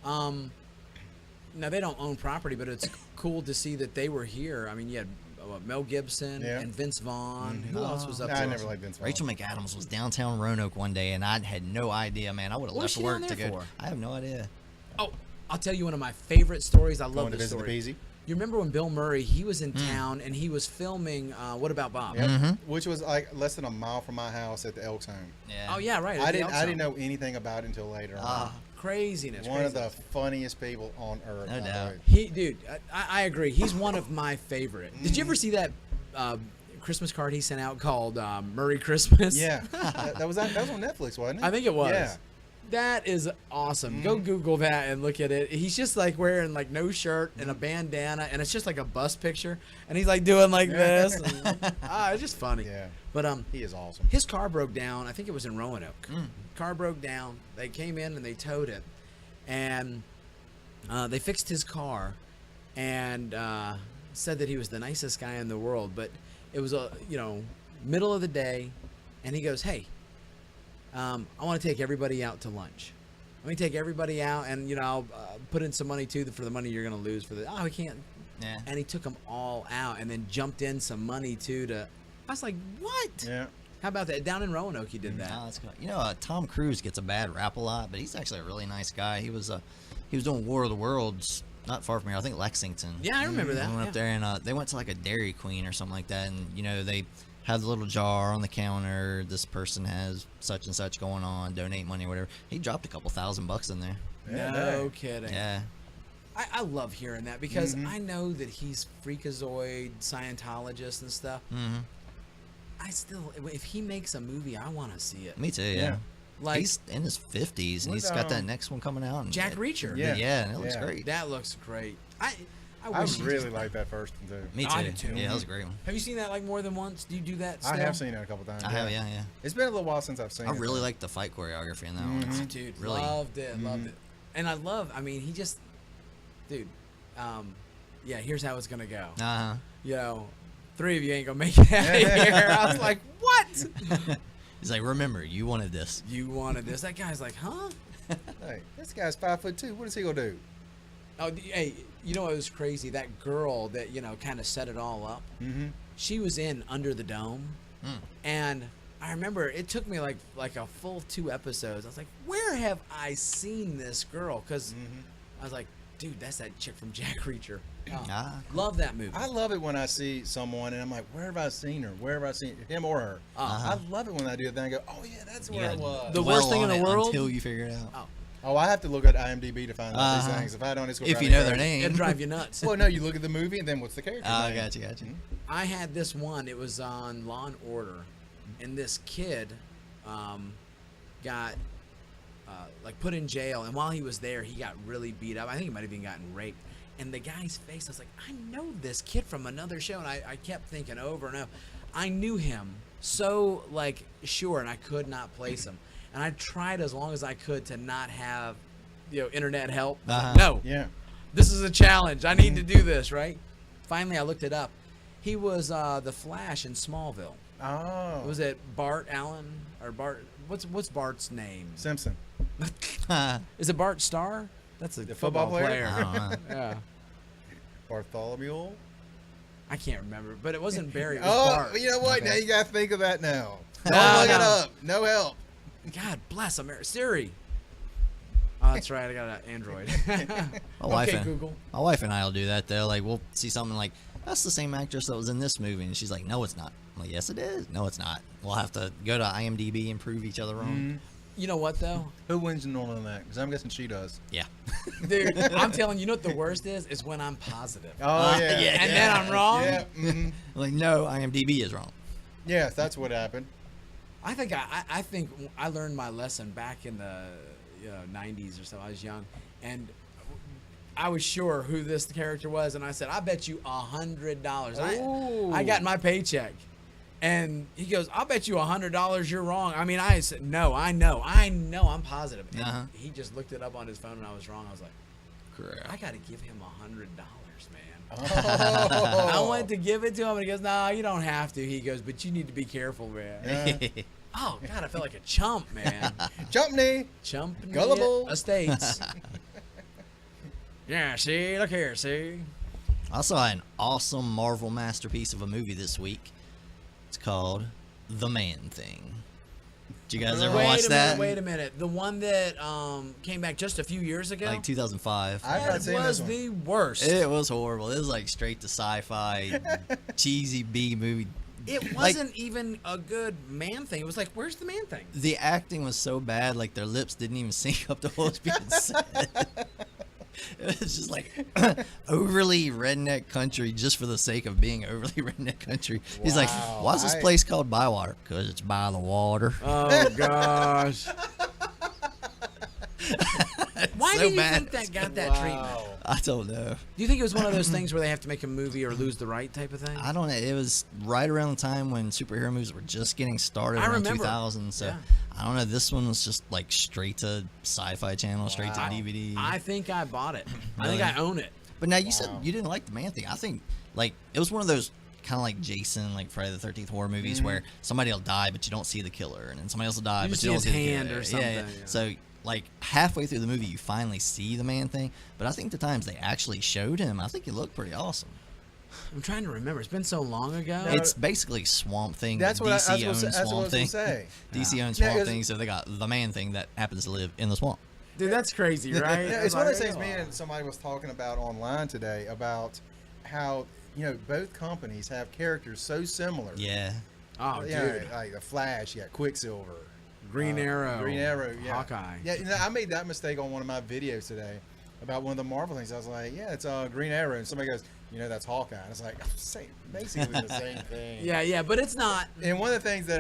Now they don't own property, but it's cool to see that they were here. I mean, you had Mel Gibson and Vince Vaughn. Who else was up Nah, there? I never liked Vince Vaughn. Rachel McAdams was downtown Roanoke one day, and I had no idea, man. I would have What was left she work down to there go. for? I have no idea. Oh, I'll tell you one of my favorite stories. I love Going to this visit the story. Beezy. You remember when Bill Murray, he was in town and he was filming What About Bob? Yep. Which was like less than a mile from my house at the Elks home. Yeah. Oh, yeah, right. I didn't know anything about it until later on. Craziness. One of the funniest people on earth. No by the doubt. way. Dude, I agree. He's one of my favorite. Did you ever see that Christmas card he sent out called Murray Christmas? Yeah, that was on Netflix, wasn't it? I think it was. Yeah. That is awesome. Go Google that and look at it. He's just like wearing like no shirt and a bandana, and it's just like a bust picture, and he's like doing like this. And, it's just funny. Yeah. But He is awesome. his car broke down. I think it was in Roanoke. Car broke down. They came in and they towed it, and they fixed his car, and said that he was the nicest guy in the world. But it was middle of the day, and he goes, "Hey, I want to take everybody out to lunch. Let me take everybody out, and I'll put in some money too for the money you're gonna lose for the. Oh, we can't." Yeah. And he took them all out, and then jumped in some money too to. I was like, "What? Yeah. How about that? Down in Roanoke, he did that." Oh, that's cool. Tom Cruise gets a bad rap a lot, but he's actually a really nice guy. He was doing War of the Worlds not far from here. I think Lexington. Yeah, I remember that. I went yeah. up there and they went to like a Dairy Queen or something like that, and they had the little jar on the counter. This person has such and such going on. Donate money or whatever. He dropped a couple $1,000 in there. Yeah, No dang. kidding. Yeah. I love hearing that because Mm-hmm. I know that he's freakazoid, Scientologist and stuff. Mm-hmm. I still, if he makes a movie, I want to see it. Me too. Yeah. Yeah. Like He's in his 50s and What, he's got that next one coming out. And Jack Reacher. Yeah. Yeah, and it looks Yeah. great. That looks great. I I wish he really just- like that first one too. Me too. I did too. Yeah, that was a great one. Have you seen that like more than once? Do you do that? I Still? have seen it a couple times. I have, yeah. It's been a little while since I've seen I it. really though. like the fight choreography in that Mhm. one. Dude, Really. loved it. And I love, I mean, he just, dude, yeah, here's how it's going to go. Uh-huh. You know, 3 of you ain't going to make it out of here. I was like, what? He's like, remember, you wanted this. You wanted this. That guy's like, huh? Hey, this guy's 5'2". What is he gonna do? Oh, hey, you know what was crazy? That girl that, you know, kind of set it all up, Mm-hmm. she was in Under the Dome. And I remember it took me like a full 2 episodes. I was like, where have I seen this girl? Because I was like, dude, that's that chick from Jack Reacher. Oh, Ah, love that movie. I love it when I see someone and I'm like, where have I seen her? Where have I seen him or her? Uh-huh. I love it when I do it. Then I go, oh yeah, that's you where gotta it was. The dwell worst thing in on the it world? until you figure it out. Oh, I have to look at IMDb to find out these Uh-huh. things. If I don't, it's gonna If drive you me know their crazy. It'd name. drive you nuts. Well, no, you look at the movie and then what's the character Oh, name? gotcha. I had this one. It was on Law and Order, and this kid got like put in jail. And while he was there, he got really beat up. I think he might have even gotten raped. And the guy's face, I was like, I know this kid from another show. And I kept thinking over and over. I knew him so like sure, and I could not place him. And I tried as long as I could to not have, you know, internet help. I was like, no, Yeah. this is a challenge. I need to do this, right? Finally, I looked it up. He was the Flash in Smallville. Oh. Was it Bart Allen or Bart? What's Bart's name? Simpson? Is it Bart Starr? That's a The football football player? player. I don't know. Yeah, Bartholomew? I can't remember, but it wasn't Barry. It was Oh, Bart. you know what? Okay. Now you gotta think of that now. Don't No, look it no. up. No help. God bless America. Siri. Oh, that's right. I got an Android. My wife Okay, and, Google. My wife and I will do that though. Like we'll see something like that's the same actress that was in this movie, and she's like, "No, it's not." I'm like, "Yes, it is." No, it's not. We'll have to go to IMDb and prove each other wrong. You know what though? Who wins normally on that? Because I'm guessing she does. Yeah. Dude, I'm telling you, you know what the worst is when I'm positive. Oh yeah. And then I'm wrong. Yeah. Mhm. Like, no, IMDb is wrong. Yes, that's what happened. I think I learned my lesson back in the 90s or so. I was young, and I was sure who this character was, and I said, "I bet you $100." Ooh. I got my paycheck, and he goes, "I'll bet you $100 you're wrong." I mean, I said, "No, I know, I'm positive." And Uh-huh. he just looked it up on his phone, and I was wrong. I was like, Correct. "I got to give him $100, man." Oh. I wanted to give it to him, and he goes, "No, you don't have to." He goes, "But you need to be careful, man." Yeah. Oh God, I felt like a chump, man. Jump knee. Chump Gullible. Estates. Yeah, see, look here, see. I saw an awesome Marvel masterpiece of a movie this week. It's called The Man Thing. Did you guys ever watch that? Wait a minute. The one that came back just a few years ago. Like 2005. I've not that seen was this one. the worst. It was horrible. It was like straight to sci-fi, cheesy B movie. It Like, wasn't even a good man thing. It was like, where's the man thing? the acting was so bad, like their lips didn't even sync up to what was being said. It was just like overly redneck country just for the sake of being overly redneck country. He's like, Wow, why is this place called Bywater? Because it's by the water. Oh gosh. Why So do you bad. think that got that treatment? I don't know. Do you think it was one of those things where they have to make a movie or lose the right type of thing? I don't know. It was right around the time when superhero movies were just getting started I around remember. 2000. So Yeah. I don't know. This one was just like straight to Sci-Fi Channel, straight to Wow. DVD. I think I bought it. I Really? think I own it. But now you said you didn't like the man thing. I think like it was one of those kind of like Jason, like Friday the 13th horror movies where somebody will die but you don't see the killer, and then somebody else will die You but just you don't see see his the hand killer. or something, yeah. So like halfway through the movie you finally see the man thing, but I think the times they actually showed him, I think it looked pretty awesome. I'm trying to remember. It's been so long ago. No, It's basically Swamp Thing. That's but what I DC was owns gonna Swamp Thing. say. DC owns Yeah, Swamp 'cause- Thing, so they got the man thing that happens to live in the swamp. Dude, that's crazy, right? Yeah, it's one of those things oh. me and somebody was talking about online today about how, both companies have characters so similar. Yeah. Oh, You know, dude. like the Flash, you got Quicksilver. Green Arrow. Green Arrow, yeah. Hawkeye. Yeah, I made that mistake on one of my videos today. about one of the Marvel things. I was like, yeah, it's Green Arrow, and somebody goes, that's Hawkeye. And it's like, basically the same thing. Yeah, but it's not. And one of the things that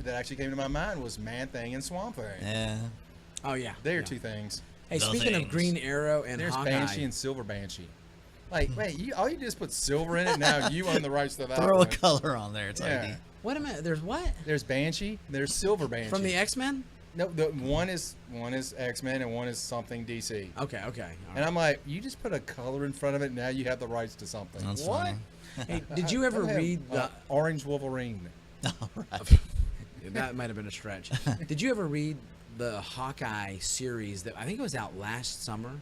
that actually came to my mind was Man Thing and Swamp Thing. Yeah. Oh yeah. They are two things. Hey, The speaking of things. Green Arrow and There's Hawkeye, Banshee and Silver Banshee. Like, wait, all you do is put silver in it. Now you own the rights to that. Throw a one. color on there. It's Yeah. like wait a minute. There's what There's Banshee. There's Silver Banshee. from the X-Men? No, the one is X-Men and one is something DC. Okay. All And right. I'm like, you just put a color in front of it. Now you have the rights to something. that's what? funny. Hey, did you ever Let me read have, the? Orange Wolverine? All right. That might have been a stretch. Did you ever read the Hawkeye series that I think it was out last summer?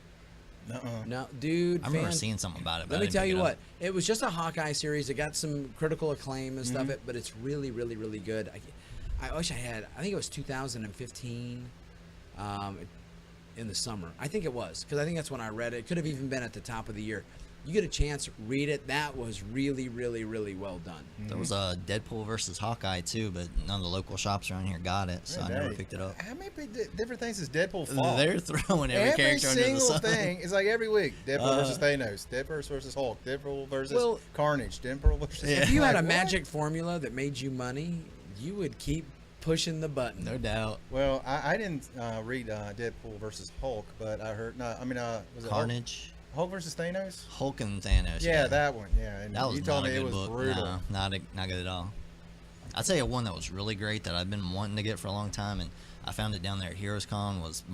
Uh-uh. No, dude. I remember seeing something about it. But Let I me didn't tell pick you it what. up. It was just a Hawkeye series. It got some critical acclaim and stuff. But it's really, really, really good. I wish I had. I think it was 2015, in the summer. I think it was because I think that's when I read it. It could have even been at the top of the year. You get a chance, read it. That was really, really, really well done. There was a Deadpool versus Hawkeye too, but none of the local shops around here got it, so I never picked it up. How many different things is Deadpool fault? They're throwing every character under the single sun. thing is like every week. Deadpool versus Thanos. Deadpool versus Hulk. Deadpool versus Well, Carnage. Deadpool versus. If you had a Like, what? magic formula that made you money, you would keep pushing the button. No doubt. Well, I didn't read Deadpool versus Hulk, but I heard. No, I mean, was it Carnage, Hulk versus Thanos? Hulk and Thanos. Yeah, that one. Yeah, and That was you told not me a it good was book. brutal. No, not good at all. I'd say one that was really great that I've been wanting to get for a long time, and I found it down there at Heroes Con, was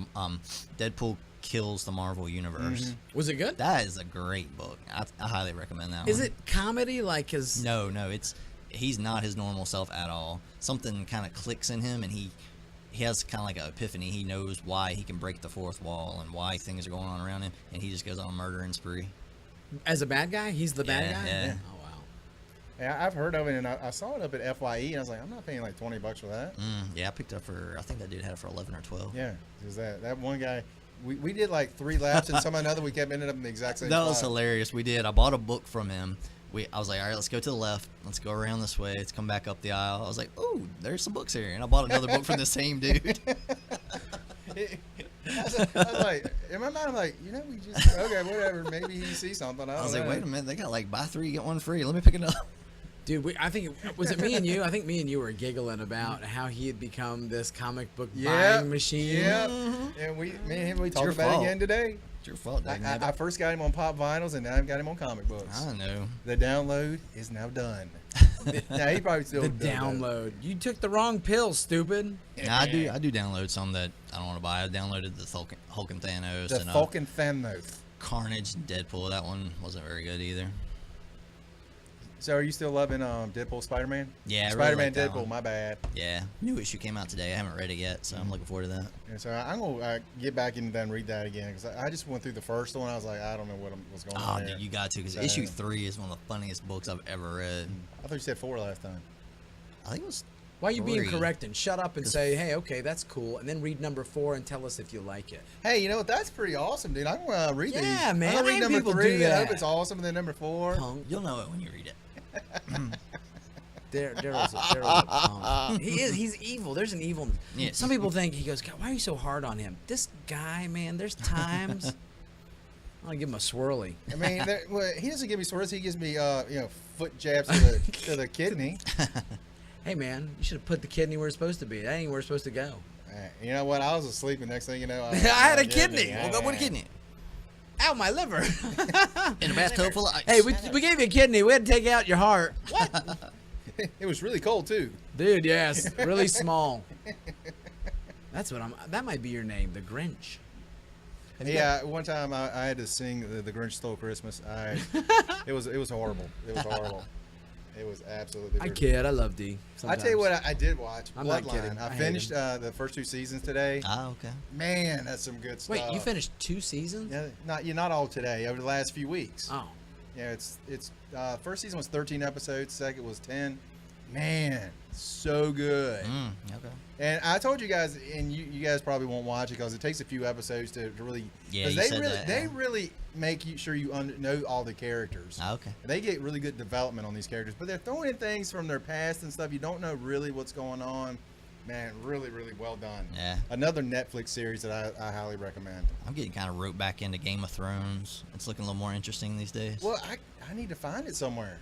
Deadpool Kills the Marvel Universe. Was it good? That is a great book. I highly recommend that Is one. it comedy? Like his? No, he's not his normal self at all. Something kind of clicks in him, and he has kind of like an epiphany. He knows why he can break the fourth wall and why things are going on around him, and he just goes on a murdering spree. As a bad guy, he's the bad Yeah, guy. yeah. Oh wow. Yeah, I've heard of it, and I saw it up at FYE, and I was like, I'm not paying like $20 for that. Yeah, I picked up for, I think that dude had it for 11 or 12. Yeah, because that one guy, we did like 3 laps, and some another we kept ended up in the exact same That spot. was hilarious. We did. I bought a book from him. I was like, all right, let's go to the left. Let's go around this way. Let's come back up the aisle. I was like, oh, there's some books here. And I bought another book from the same dude. I was like, in my mind, I'm like, we just, okay, whatever. Maybe he sees something. I was like, know. wait a minute. They got like buy 3, get 1 free. Let me pick it up. Dude, I think was it me and you? I think me and you were giggling about how he had become this comic book Yeah, buying machine. yeah. And me and him, we talked your about fault. it again today. It's your fault, dang I first got him on pop vinyls, and now I've got him on comic books. I know. The download is now done. Now he probably still The does that. download. You took the wrong pill, stupid. Now, I do download some that I don't want to buy. I downloaded the Hulk and Thanos The and fucking Thanos. Carnage and Deadpool. That one wasn't very good either. So are you still loving Deadpool, Spider-Man? Yeah, I really Spider-Man, like that Deadpool. one. My bad. Yeah, new issue came out today. I haven't read it yet, so I'm looking forward to that. And so I'm gonna get back in and read that again because I just went through the first one. I was like, I don't know what's going Oh, on there. dude, you got to, because So- issue 3 is one of the funniest books I've ever read. I thought you said 4 last time. I think it was. Why are you being 3. correct and shut up and say, hey, okay, that's cool, and then read number 4 and tell us if you like it. Hey, you know what? That's pretty awesome, dude. I'm gonna read these. Yeah, man. I'm gonna I read hate number people 3. do And I that. hope it's awesome. And then number 4. Punk. You'll know it when you read it. Daryl's a punk. He's evil. There's an evil. Yeah. Some people think he goes, God, why are you so hard on him? This guy, man, there's times I'll give him a swirly. I mean, well, he doesn't give me swords. He gives me, foot jabs to the kidney. Hey, man, you should have put the kidney where it's supposed to be. That ain't where it's supposed to go. You know what? I was asleep, and next thing you know, I had a kidney. We'll go with a kidney. Ow, my liver. In a bathtub full of ice. Hey, we gave you a kidney. We had to take out your heart. What? It was really cold too. Dude, yes. Really small. That's what that might be your name, the Grinch. Yeah, one time I had to sing the Grinch Stole Christmas. It was horrible. It was horrible. It was absolutely. I brutal. kid. I love D. I tell you what, I did watch I'm not kidding. Bloodline. I I hate finished him. the first 2 seasons today. Ah, okay. Man, that's some good stuff. Wait, you finished 2 seasons? Yeah, not all today. Over the last few weeks. Oh. Yeah, it's first season was 13 episodes. Second was 10. Man, so good. Okay. And I told you guys, and you guys probably won't watch it because it takes a few episodes to really. Yeah, 'cause you they said really that, they yeah. really make sure you know all the characters. Ah, okay. They get really good development on these characters, but they're throwing in things from their past and stuff. You don't know really what's going on. Man, really, really well done. Yeah. Another Netflix series that I highly recommend. I'm getting kind of roped back into Game of Thrones. It's looking a little more interesting these days. Well, I need to find it somewhere.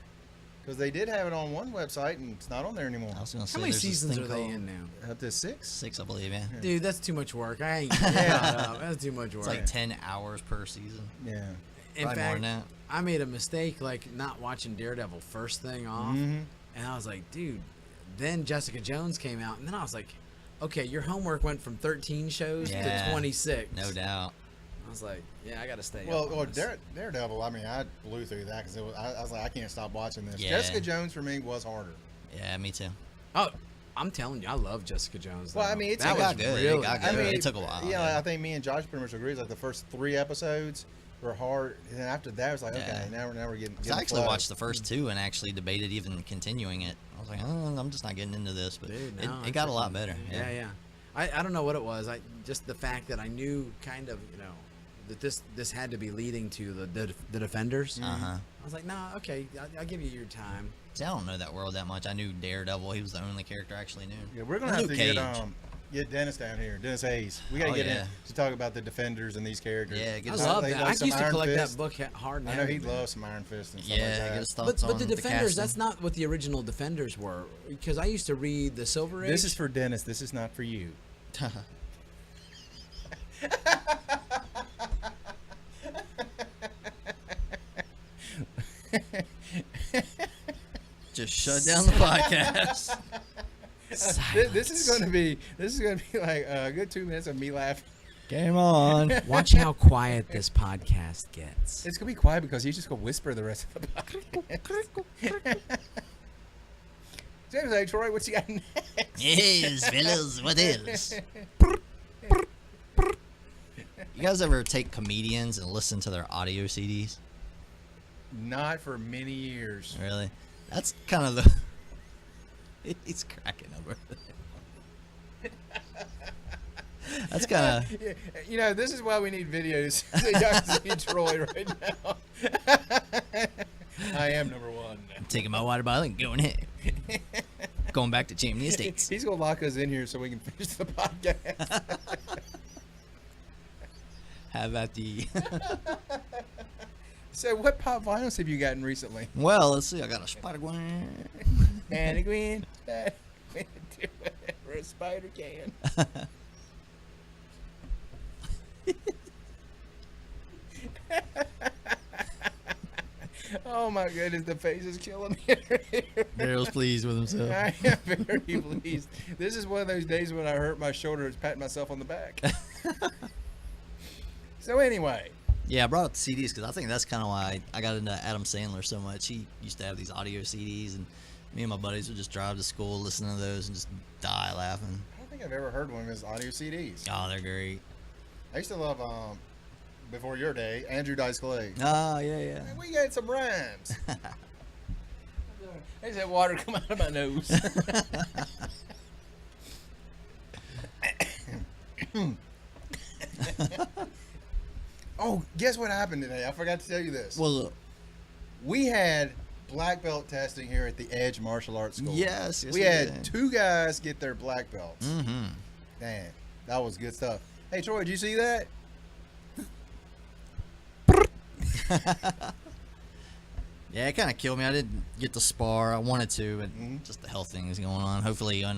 Because they did have it on one website, and it's not on there anymore. I was gonna say, How many there's this seasons thing are they called- in now? Up to 6? 6, I believe, yeah. Dude, that's too much work. I ain't. Yeah, that's too much work. It's like 10 hours per season. Yeah. In Probably more fact, than that. I made a mistake, like not watching Daredevil first thing off, and I was like, dude. Then Jessica Jones came out, and then I was like, okay, your homework went from 13 shows Yeah, to 26. No doubt. I was like, yeah, I got to stay. Well, up on this. Daredevil, I mean, I blew through that because I was like, I can't stop watching this. Yeah. Jessica Jones, for me, was harder. Yeah, me too. Oh, I'm telling you, I love Jessica Jones. Well, though. I mean, it's- that it was got good. It really got good. good. It took a while, Yeah, yeah. I think me and Josh pretty much agree. Like the first 3 episodes were hard, and then after that, it was like, okay, Yeah. now we're getting. I actually flow. watched the first 2 and actually debated even continuing it. I was like, oh, I'm just not getting into this, but Dude, no, it got a lot better. Yeah, yeah. I don't know what it was. I just the fact that I knew kind of, you know, that this had to be leading to the Defenders. Uh-huh. I was like, nah, okay, I'll give you your time. See, I don't know that world that much. I knew Daredevil. He was the only character I actually knew. Yeah, we're gonna And have Luke to Cage. get Dennis down here, Dennis Hayes. We gotta Oh, get yeah. in to talk about the Defenders and these characters. Yeah, get I his- love They that. love I some used to Iron collect Fist. that book hard and I know heavy, he'd man. love some Iron Fist and stuff Yeah, like get that. his thoughts But on the Defenders, that's casting. not what the original Defenders were. Because I used to read the Silver Age. This is for Dennis. This is not for you. Just shut down the podcast. This is gonna be like a good 2 minutes of me laughing. Game on. Watch how quiet this podcast gets. It's gonna be quiet because he's just gonna whisper the rest of the podcast. James, hey Troy, what you got next? Yes, fellas, what else? You guys ever take comedians and listen to their audio CDs? Not for many years. Really? That's kind of the. He's cracking over. That's kind of. You know, this is why we need videos. So y'all can see Troy right now. I am number 1. I'm taking my water bottle and going in. Going back to Chimney Estates. He's gonna lock us in here so we can finish the podcast. How about the? So, what pop vinyls have you gotten recently? Well, let's see. I got a Spider-Gwen. Anna Gwen, do whatever a spider can. Oh my goodness, the face is killing me. Daryl's pleased with himself. I am very pleased. This is one of those days when I hurt my shoulder, it's patting myself on the back. So anyway, Yeah, I brought up the CDs because I think that's kind of why I got into Adam Sandler so much. He used to have these audio CDs, and me and my buddies would just drive to school, listen to those, and just die laughing. I don't think I've ever heard one of his audio CDs. Oh, they're great. I used to love, before your day, Andrew Dice Clay. Oh, yeah, yeah. Man, we got some rhymes. I just had water come out of my nose. Oh, guess what happened today? I forgot to tell you this. Well, look. We had black belt testing here at the Edge Martial Arts School. Yes, we we had did. 2 guys get their black belts. Mm-hmm. Man, that was good stuff. Hey, Troy, did you see that? Yeah, it kind of killed me. I didn't get to spar. I wanted to, but Mhm. just the health thing is going on. Hopefully, on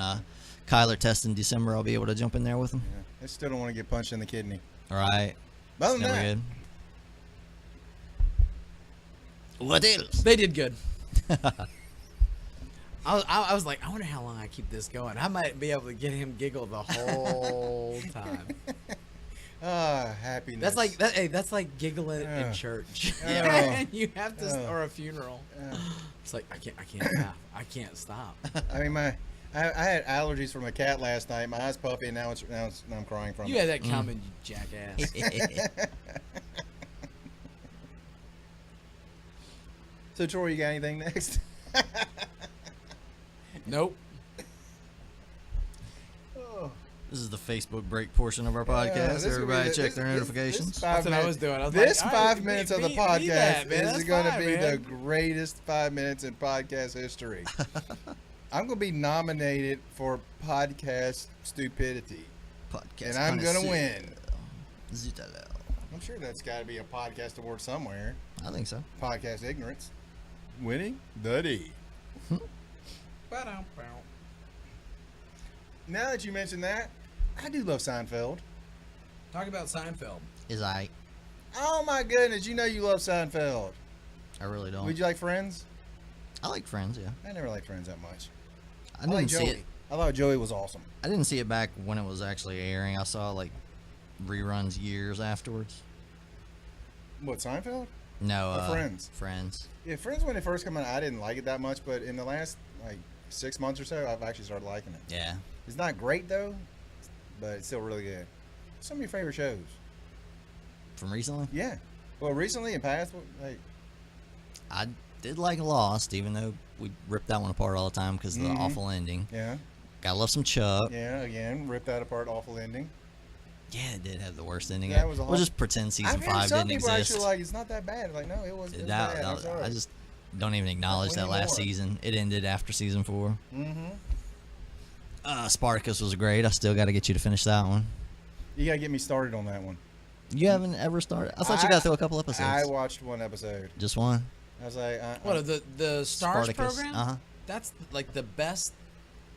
Kyler test in December, I'll be able to jump in there with him. Yeah, I still don't want to get punched in the kidney. All right. But other It's than never that, good. What else? They did good. I was like, I wonder how long I keep this going. I might be able to get him giggle the whole time. happiness. That's like that. Hey, that's like giggling Yeah. in church. Oh. You have to, Oh. or a funeral. Yeah. It's like I can't laugh. I can't stop. I mean, I had allergies from a cat last night. My eyes puffy, and now I'm crying from You it. had that coming, you jackass. So, Troy, you got anything next? Nope. Oh. This is the Facebook break portion of our podcast. this will be Everybody the- check this- their this- notifications. this That's what I minute- was doing. I was this like, all right, 5 minutes of the be podcast that, man. is That's going to fine, be the man. greatest 5 minutes in podcast history. I'm gonna be nominated for podcast stupidity, Podcast. and I'm gonna connoisseur. win. Zutalo. I'm sure that's got to be a podcast award somewhere. I think so. Podcast ignorance, winning the D. Now that you mentioned that, I do love Seinfeld. Talk about Seinfeld. Is I? Oh my goodness, you know you love Seinfeld. I really don't. Would you like Friends? I like Friends. Yeah. I never liked Friends that much. I I like didn't see Joey. it. I thought Joey was awesome. I didn't see it back when it was actually airing. I saw like reruns years afterwards. What, Seinfeld? No. Or Friends? Friends. Yeah, Friends when it first came out, I didn't like it that much, but in the last like 6 months or so, I've actually started liking it. Yeah. It's not great though, but it's still really good. Some of your favorite shows? From recently, Yeah. Well, recently in past, like I did like Lost, even though we ripped that one apart all the time because of the Mhm. awful ending. yeah, Gotta love some Chuck. yeah. Again, ripped that apart, awful ending. Yeah, it did have the worst ending. That ever. was a We'll whole- just pretend season I've heard 5 some didn't people exist. actually like it's not that bad. Like no, it was That- bad. I'm that- sorry. I just don't even acknowledge that last Anymore. season. It ended after season 4. Mm-hmm. Spartacus was great. I still got to get you to finish that one. You gotta get me started on that one. You haven't ever started? I thought you got through a couple episodes. I watched one episode. Just one? I was like, What the Stars Spartacus. program? Uh-huh. That's like the best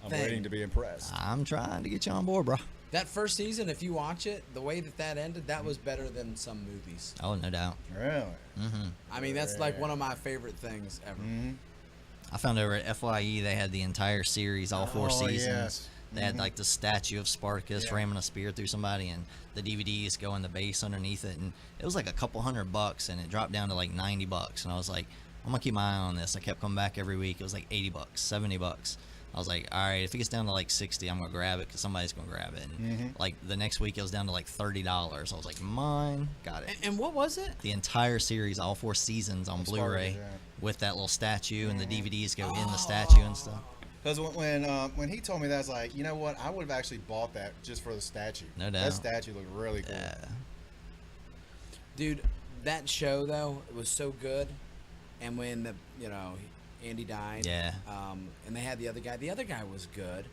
I'm thing. waiting to be impressed. I'm trying to get you on board, bro. That first season, if you watch it, the way that ended, that was better than some movies. Oh, no doubt. Really? Mm-hmm. I mean, that's like one of my favorite things ever. Mm-hmm. I found over at FYE they had the entire series, all 4 Oh, seasons. yes. They had like the statue of Spartacus Yeah. ramming a spear through somebody, and the DVDs go in the base underneath it, and it was like a couple $100, and it dropped down to like $90, and I was like, I'm gonna keep my eye on this. I kept coming back every week. It was like $80, $70. I was like, all right, if it gets down to like 60, I'm gonna grab it because somebody's gonna grab it. And like the next week, it was down to like $30. I was like, mine, got it. And what was it? The entire series, all 4 seasons on Spartacus, Blu-ray, yeah. with that little statue, and the DVDs go in the Oh. statue and stuff. Because when he told me that, I was like, you know what? I would have actually bought that just for the statue. No That doubt. statue looked really cool. Yeah. Dude, that show though, it was so good. And when Andy died, Yeah. And they had the other guy was good.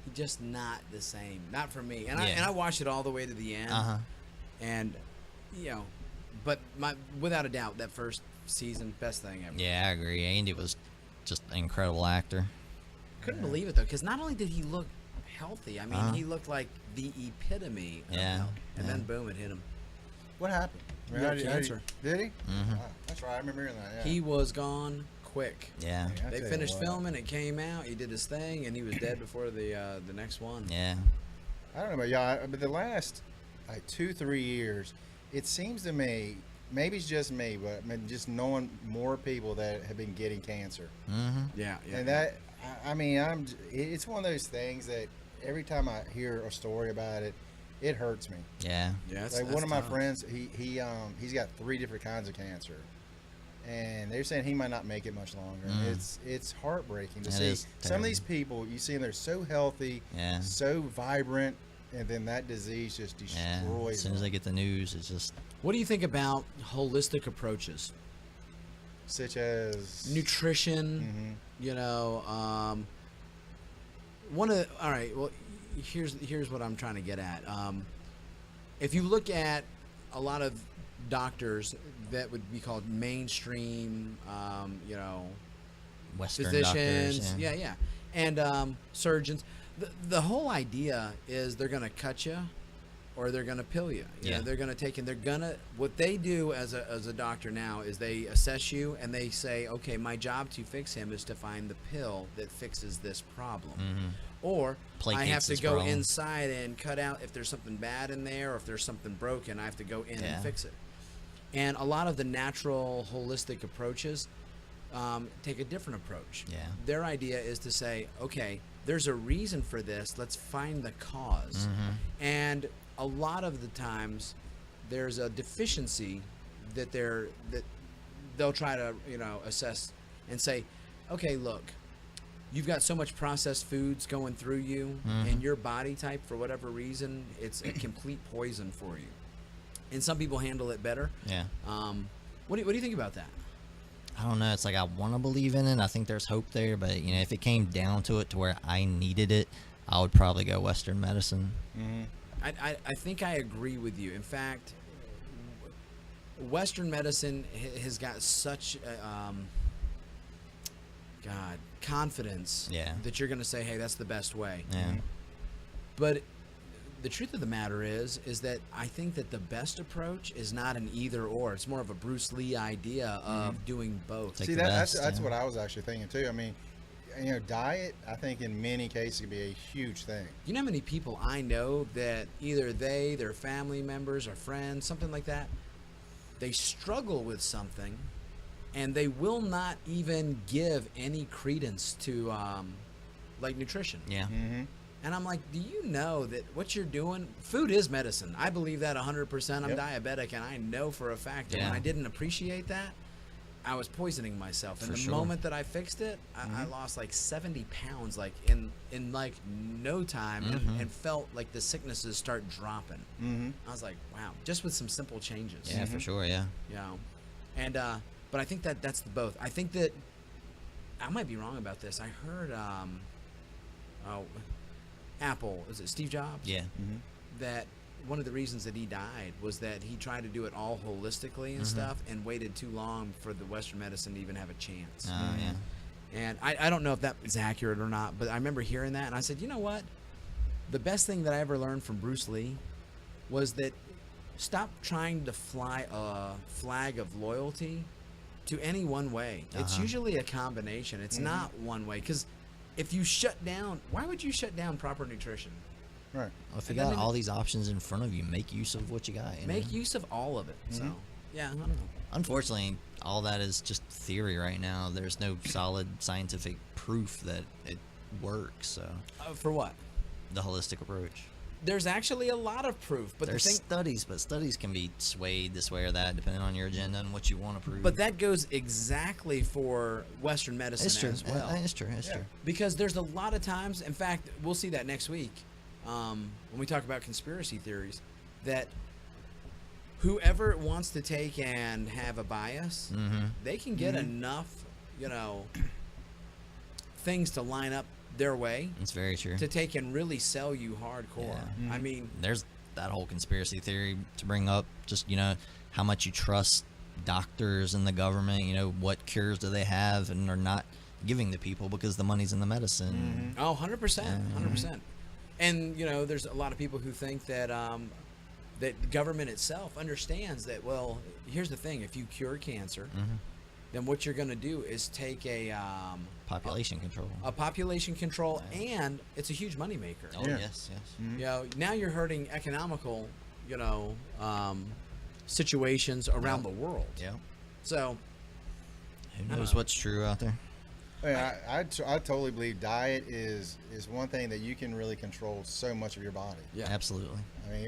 He just not the same. Not for me. And Yeah. I watched it all the way to the end. Uh-huh. And but without a doubt, that first season, best thing ever. Yeah, I agree. Andy was just an incredible actor. Couldn't believe it though, because not only did he look healthy, I mean, Uh-huh. he looked like the epitome of Yeah, health. And yeah. then boom, it hit him. What happened? He got cancer. Did he? Mhm. Wow, that's right. I remember hearing that. Yeah. He was gone quick. Yeah. Yeah, I They tell you finished what. filming, it came out, he did his thing, and he was dead before the next one. Yeah. I don't know about y'all, but the last like 2-3 years, it seems to me, maybe it's just me, but I mean, just knowing more people that have been getting cancer, Mm-hmm. Yeah, yeah. and that I mean, it's one of those things that every time I hear a story about it, it hurts me. Yeah. yeah, Like one of my friends, he's got 3 different kinds of cancer, and they're saying he might not make it much longer. It's heartbreaking to It see is some of these terrible. people. You see them, they're so healthy, Yeah. so vibrant, and then that disease just Yeah. destroys As soon as them. they get the news, it's just What do you think about holistic approaches? Such as Nutrition, Mhm. All right, well, here's what I'm trying to get at. If you look at a lot of doctors that would be called mainstream, Western physicians, doctors. yeah, and surgeons. The whole idea is they're gonna cut you, or they're gonna pill you. Yeah. They're gonna take and they're gonna. What they do as a doctor now is they assess you and they say, okay, my job to fix him is to find the pill that fixes this problem, or I have Placates to this go problem. inside and cut out if there's something bad in there, or if there's something broken, I have to go in Yeah. and fix it. And a lot of the natural holistic approaches take a different approach. Yeah. Their idea is to say, okay, there's a reason for this. Let's find the cause. And a lot of the times, there's a deficiency that they'll try to assess and say, okay, look, you've got so much processed foods going through you, and your body type, for whatever reason, it's a complete poison for you. And some people handle it better. Yeah. What do you think about that? I don't know. It's like I want to believe in it. I think there's hope there, but you know, if it came down to it, to where I needed it, I would probably go Western medicine. I think I agree with you. In fact, Western medicine has got such confidence that you're going to say, hey, that's the best way. Yeah. But the truth of the matter is that I think that the best approach is not an either or. It's more of a Bruce Lee idea of doing both. Take See, the that's best, what I was actually thinking too. I mean, you know, diet, I think in many cases can be a huge thing. You know how many people I know that either they, their family members, or friends, something like that, they struggle with something, and they will not even give any credence to like nutrition. Yeah. And I'm like, do you know that what you're doing, food is medicine. I believe that 100%. I'm Yep. diabetic, and I know for a fact that when I didn't appreciate that, I was poisoning myself. And For the sure. moment that I fixed it, I lost like 70 pounds, like in like no time, and felt like the sicknesses start dropping. I was like, wow, just with some simple changes. Yeah, for sure. Yeah. You know, and but I think that that's the both. I think that I might be wrong about this. I heard Apple, is it Steve Jobs? Yeah. That one of the reasons that he died was that he tried to do it all holistically and stuff, and waited too long for the Western medicine to even have a chance. Oh yeah. And I don't know if that is accurate or not, but I remember hearing that, and I said, you know what? The best thing that I ever learned from Bruce Lee was that stop trying to fly a flag of loyalty to any one way. It's usually a combination. It's not one way, because if you shut down, why would you shut down proper nutrition? Right. Well, if you got all these options in front of you, make use of what you got. You Make know? use of all of it. So, yeah, I don't know. Unfortunately, all that is just theory right now. There's no solid scientific proof that it works. So For what? the holistic approach. There's actually a lot of proof, but There's the thing, studies, but studies can be swayed this way or that depending on your agenda and what you want to prove. but that goes exactly for Western medicine it's true. as well. It's true. It's true. Because there's a lot of times, in fact, we'll see that next week when we talk about conspiracy theories, that whoever wants to take and have a bias, they can get enough, you know, things to line up their way It's very true. to take and really sell you hardcore. Yeah. I mean, There's that whole conspiracy theory to bring up, just, you know, how much you trust doctors and the government, you know, what cures do they have and are not giving the people because the money's in the medicine. oh, 100%, 100%. And, you know, there's a lot of people who think that that the government itself understands that, well, here's the thing, if you cure cancer, then what you're going to do is take a Population control. population control, and it's a huge moneymaker. Oh, Yeah. yes. You know, now you're hurting economical, you know, situations around the world. Yeah. So, Who knows what's true out there? I totally believe diet is one thing that you can really control so much of your body. yeah, Absolutely.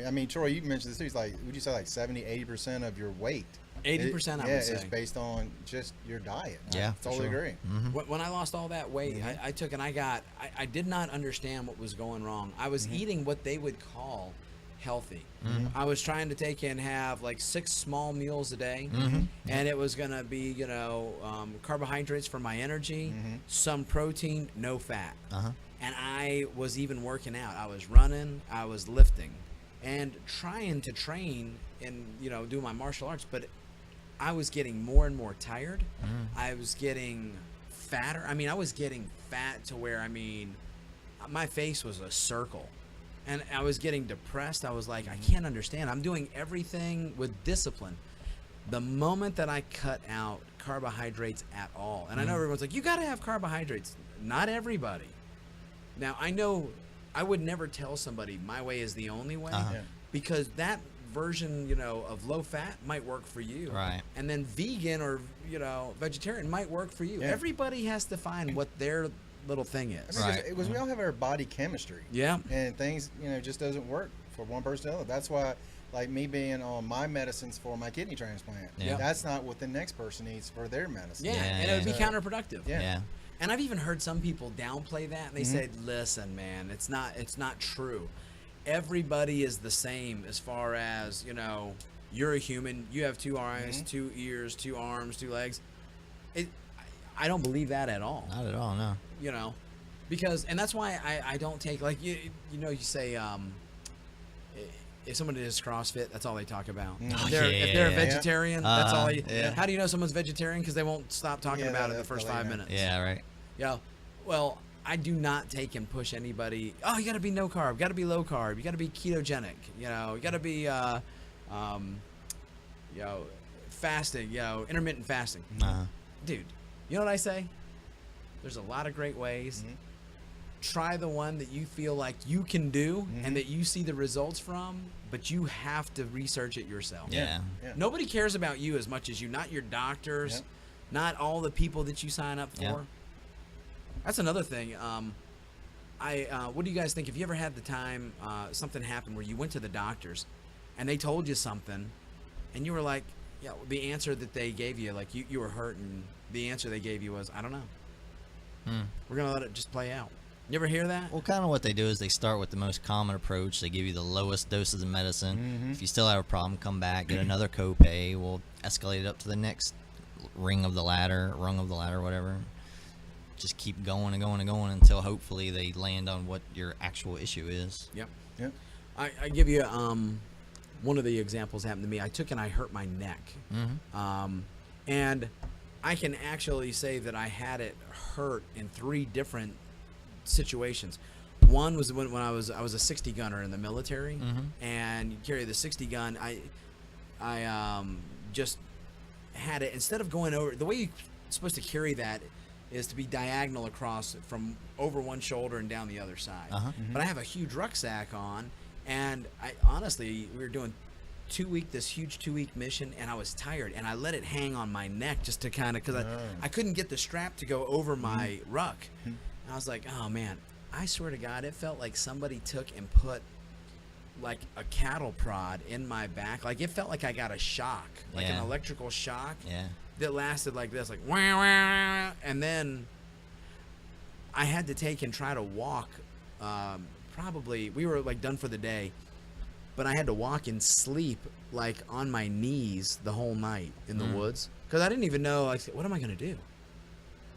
I mean, Troy, you mentioned this too. It's like, would you say like 70-80% of your weight? 80%, I would say. it's based on just your diet. Yeah, I for totally sure. agree. When I lost all that weight, I took and I did not understand what was going wrong. I was eating what they would call healthy. I was trying to take and have like 6 small meals a day, and it was going to be, you know, carbohydrates for my energy, some protein, no fat. And I was even working out. I was running, I was lifting, and trying to train and, you know, do my martial arts, but I was getting more and more tired. I was getting fatter. I mean, I was getting fat to where, I mean, my face was a circle. And I was getting depressed. I was like, I can't understand. I'm doing everything with discipline. The moment that I cut out carbohydrates at all, and I know everyone's like, you got to have carbohydrates. Not everybody. Now, I know I would never tell somebody my way is the only way, Yeah. because that version, you know, of low fat might work for you. Right. And then vegan or, you know, vegetarian might work for you. Yeah. Everybody has to find what their little thing is. I mean, Right. because we all have our body chemistry. Yeah. And things, you know, just doesn't work for one person to the other. That's why, like me being on my medicines for my kidney transplant, Yeah. that's not what the next person needs for their medicine. Yeah, Yeah, and it would be yeah. counterproductive. Yeah. Yeah. And I've even heard some people downplay that, and they said, "Listen, man, it's not true. Everybody is the same as far as, you know, you're a human. You have 2 eyes, 2 ears, 2 arms, 2 legs. I don't believe that at all. Not at all, no. You know, because and that's why I don't take like you say if someone does CrossFit, that's all they talk about. If they're a vegetarian, that's all. How do you know someone's vegetarian? Because they won't stop talking about it in the first 5 minutes. Yeah, right. Yeah. Well, I do not take and push anybody. Oh, you got to be no carb. Got to be low carb. You got to be ketogenic. You know, you got to be fasting. Intermittent fasting. Dude, you know what I say? There's a lot of great ways. Try the one that you feel like you can do and that you see the results from, but you have to research it yourself. Yeah. Nobody cares about you as much as you, not your doctors, not all the people that you sign up for. Yeah. That's another thing. What do you guys think? If you ever had the time, something happened where you went to the doctors and they told you something and you were like, yeah, the answer that they gave you, like you were hurt and the answer they gave you was, I don't know. We're going to let it just play out. You ever hear that? Well, kind of what they do is they start with the most common approach. They give you the lowest doses of medicine. If you still have a problem, come back, get another copay. We'll escalate it up to the next rung of the ladder, whatever. Just keep going and going and going until hopefully they land on what your actual issue is. Yep. I give you one of the examples happened to me. I took and I hurt my neck. And I can actually say that I had it hurt in 3 different situations. One was when I was a 60 gunner in the military, and you carry the 60 gun. I just had it, instead of going over, the way you're supposed to carry that is to be diagonal across from over one shoulder and down the other side. But I have a huge rucksack on, and I honestly, we were doing this huge 2-week mission, and I was tired, and I let it hang on my neck just to kind of, because I couldn't get the strap to go over my ruck. And I was like, oh man, I swear to God, it felt like somebody took and put like a cattle prod in my back. Like it felt like I got a shock, like an electrical shock that lasted like this, like wah, wah, and then I had to take and try to walk. Probably we were like done for the day, but I had to walk and sleep like on my knees the whole night in the woods, because I didn't even know, like, what am I gonna do?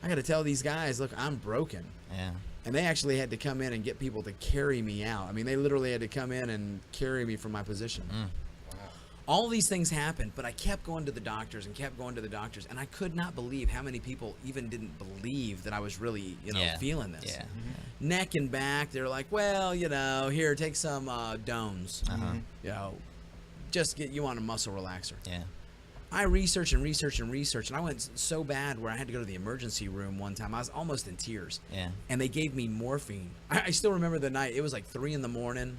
I got to tell these guys, look, I'm broken. Yeah. And they actually had to come in and get people to carry me out. I mean, they literally had to come in and carry me from my position. Wow. All these things happened, but I kept going to the doctors and kept going to the doctors, and I could not believe how many people even didn't believe that I was really, feeling this. Yeah. Neck and back, they're like, well, here, take some Dones. Just get you on a muscle relaxer. Yeah. I researched and researched and researched, and I went so bad where I had to go to the emergency room one time. I was almost in tears. Yeah. And they gave me morphine. I still remember the night. It was like 3 a.m,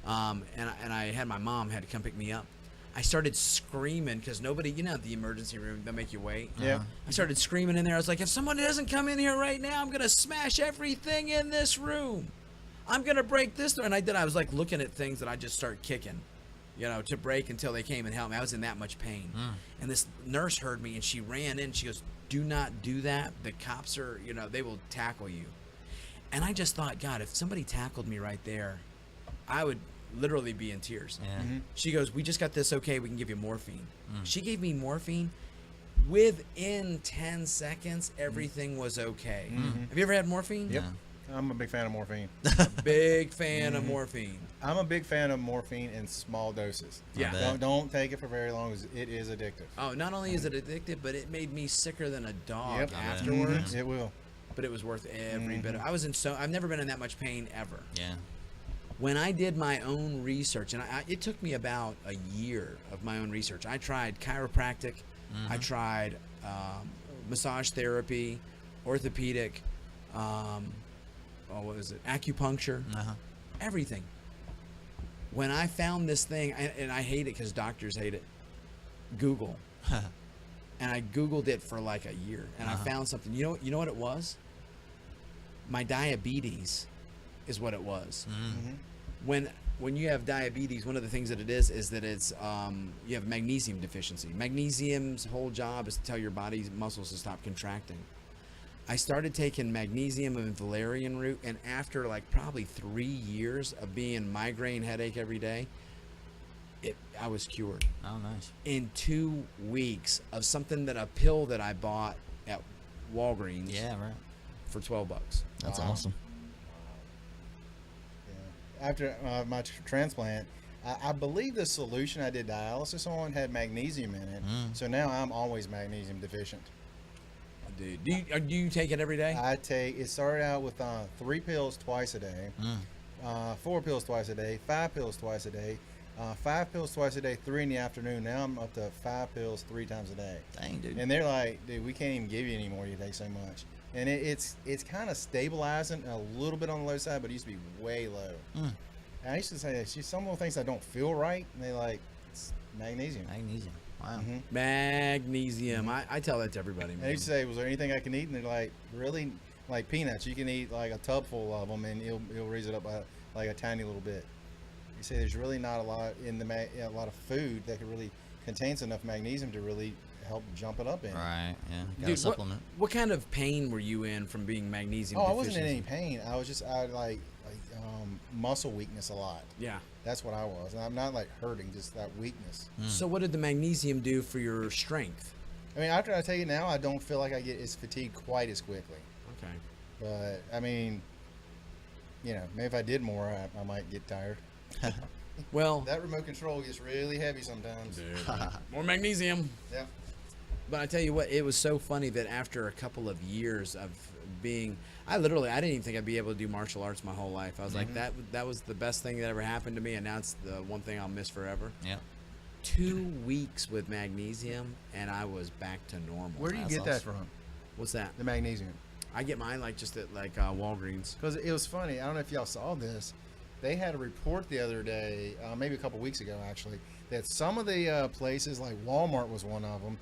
and I had my mom had to come pick me up. I started screaming because nobody, at the emergency room, they'll make you wait. Yeah. I started screaming in there. I was like, if someone doesn't come in here right now, I'm going to smash everything in this room. I'm going to break this door. And I did. I was like looking at things that I just started kicking, to break until they came and helped me. I was in that much pain. And this nurse heard me and she ran in. She goes, do not do that. The cops are, they will tackle you. And I just thought, God, if somebody tackled me right there, I would literally be in tears. Yeah. She goes, we just got this. Okay, we can give you morphine. She gave me morphine. Within 10 seconds, everything was okay. Have you ever had morphine? Yep. I'm a big fan of morphine. Big fan of morphine. I'm a big fan of morphine in small doses. Yeah. Don't take it for very long. It is addictive. Oh, not only is it addictive, but it made me sicker than a dog afterwards. It will. But it was worth every bit. I've never been in that much pain ever. Yeah. When I did my own research, and it took me about a year of my own research. I tried chiropractic. I tried massage therapy, orthopedic, what was it? Acupuncture, everything. When I found this thing, and I hate it because doctors hate it, Google. And I Googled it for like a year, and I found something. You know what it was? My diabetes is what it was. When you have diabetes, one of the things that it is that it's you have magnesium deficiency. Magnesium's whole job is to tell your body's muscles to stop contracting. I started taking magnesium and valerian root, and after like probably 3 years of being migraine headache every day, I was cured. Oh, nice. In 2 weeks of something a pill that I bought at Walgreens Yeah, right. for $12. That's Wow. awesome. Yeah. After my transplant, I believe the solution I did dialysis on had magnesium in it. So now I'm always magnesium deficient. Dude, do you take it every day? It started out with 3 pills twice a day, 4 pills twice a day, 5 pills twice a day, 5 pills twice a day, 3 in the afternoon. Now I'm up to 5 pills 3 times a day. Dang, dude. And they're like, dude, we can't even give you any more. You take so much. And it's kind of stabilizing a little bit on the low side, but it used to be way low. And I used to say that some of the things I don't feel right, and they like, it's magnesium. Magnesium. Wow. Magnesium. I tell that to everybody, And I man. used to say, was there anything I can eat? And they're like, really? Like peanuts. You can eat like a tub full of them, and it'll raise it up by like a tiny little bit. You say there's really not a lot in a lot of food that could really contains enough magnesium to really help jump it up in. Right. Yeah. Got a Dude, supplement. what kind of pain were you in from being magnesium Oh, I deficient? wasn't in any pain. I had like muscle weakness a lot. Yeah. That's what I was. And I'm not like hurting, just that weakness. So what did the magnesium do for your strength? I mean, after I take it now, I don't feel like I get as fatigued quite as quickly. Okay. But I mean, maybe if I did more, I might get tired. Well, That remote control gets really heavy sometimes. more magnesium. Yeah. But I tell you what, it was so funny that after a couple of years of being, I didn't even think I'd be able to do martial arts my whole life. I was like, that was the best thing that ever happened to me, and now it's the one thing I'll miss forever. Yeah. 2 weeks with magnesium, and I was back to normal. Where do you That's get that awesome. from? What's that? The magnesium. I get mine just at Walgreens. Because it was funny. I don't know if y'all saw this. They had a report the other day, maybe a couple weeks ago actually, that some of the places, like Walmart was one of them.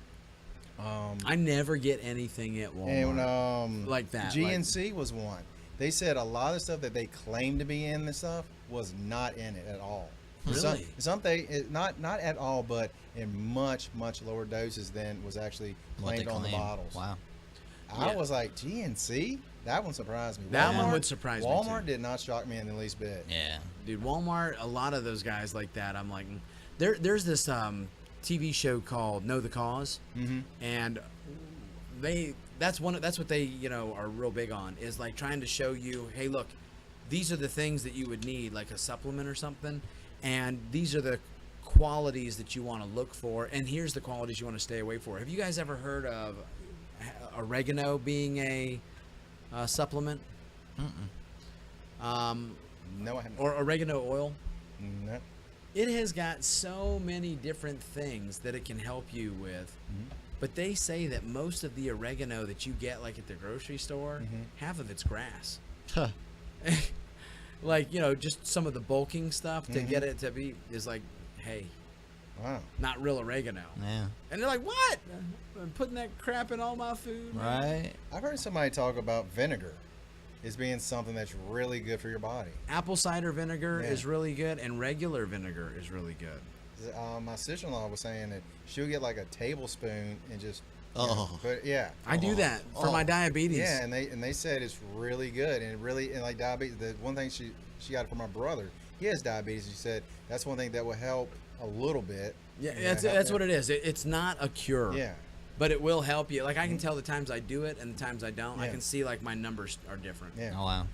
I never get anything at Walmart And like that. GNC was one. They said a lot of the stuff that they claimed to be in the stuff was not in it at all. Really? Not at all, but in much lower doses than was actually What they claimed on the claim. bottles. Wow. I was like, GNC? That one surprised me. That one would surprise me, Walmart too. did not shock me in the least bit. Yeah. Dude, Walmart, a lot of those guys like that, I'm like, there's this TV show called Know the Cause, and that's what they are real big on, is like trying to show you, hey, look, these are the things that you would need, like a supplement or something, and these are the qualities that you want to look for, and here's the qualities you want to stay away for. Have you guys ever heard of oregano being a supplement? No, I haven't. Or oregano oil? No. It has got so many different things that it can help you with. But they say that most of the oregano that you get like at the grocery store, half of it's grass. Huh. Like, just some of the bulking stuff to get it to be is like, hey, Wow. not real oregano. Yeah. And they're like, what? I'm putting that crap in all my food. man." Right. I've heard somebody talk about vinegar as being something that's really good for your body. Apple cider vinegar Yeah. is really good, and regular vinegar is really good. My sister-in-law was saying that she'll get like a tablespoon and just. Oh. But yeah. I do that for my diabetes. Yeah, and they said it's really good, and like diabetes. The one thing she got it from my brother. He has diabetes. She said that's one thing that will help a little bit. Yeah, help that's him. what it is. It's not a cure. Yeah. But it will help you. Like I can tell the times I do it and the times I don't. I Yeah. can see like my numbers are different. Yeah. Oh wow.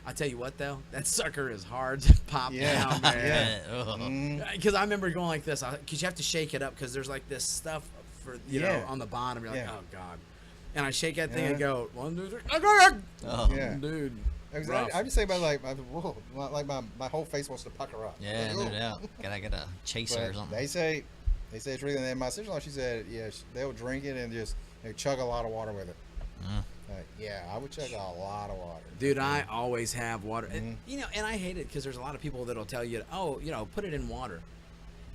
I tell you what though, that sucker is hard to pop Yeah. down, man. Oh. Mhm. Because I remember going like this, because you have to shake it up because there's like this stuff for Yeah. on the bottom. You're like, Yeah. oh god. And I shake that thing and Yeah. go 1, 2, 3, Oh. Yeah. dude. Exactly. rough. I just say about whoa, like my whole face wants to pucker up. Yeah, Like, no "Ooh." doubt. Gotta get a chaser or But something. they say it's really. And then my sister-in-law, she said, yeah, they'll drink it and just chug a lot of water with it. Like, yeah, I would chug a lot of water. Dude, I always have water. And, and I hate it because there's a lot of people that'll tell you, oh, put it in water.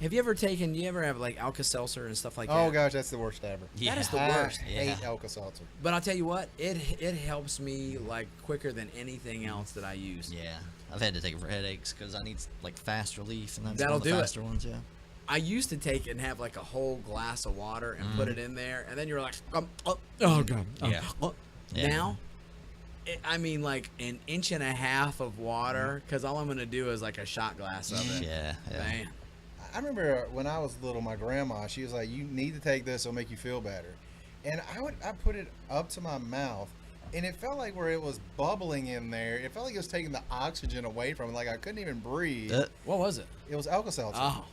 Have you ever have like Alka-Seltzer and stuff like that? Oh gosh, that's the worst ever. Yeah. That is the I worst. hate Yeah. Alka-Seltzer. But I'll tell you what, it helps me like quicker than anything else that I use. Yeah. I've had to take it for headaches because I need like fast relief, and that's That'll one of the do it. faster ones. Yeah. I used to take it and have like a whole glass of water and put it in there, and then you're like, oh god, Yeah. Yeah. Now, I mean like an inch and a half of water, because all I'm gonna do is like a shot glass of it. Yeah. Yeah. Man, I remember when I was little, my grandma, she was like, "You need to take this; it'll make you feel better." and I put it up to my mouth, and it felt like where it was bubbling in there. It felt like it was taking the oxygen away from it. Like I couldn't even breathe. What was it? It was Alka-Seltzer. Oh,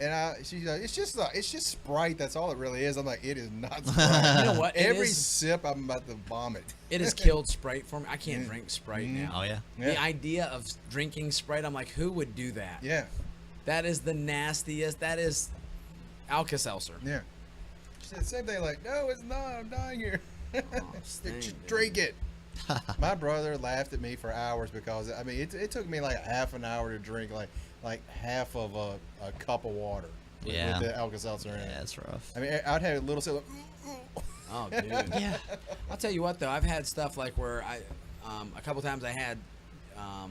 And she's like, it's just Sprite. That's all it really is. I'm like, it is not Sprite. you know what? Every sip, I'm about to vomit. It has killed Sprite for me. I can't drink Sprite now. Oh yeah. The idea of drinking Sprite, I'm like, who would do that? Yeah, That is the nastiest. That is Alka-Seltzer. yeah. She said the same thing. Like, no, it's not. I'm dying here. dang, Just drink it. My brother laughed at me for hours because I mean it took me like a half an hour to drink like half of a cup of water with the Alka-Seltzer in it. Yeah, that's rough. I mean, I'd have a little sip. Oh, dude. Yeah. I'll tell you what, though. I've had stuff like where a couple times I had, I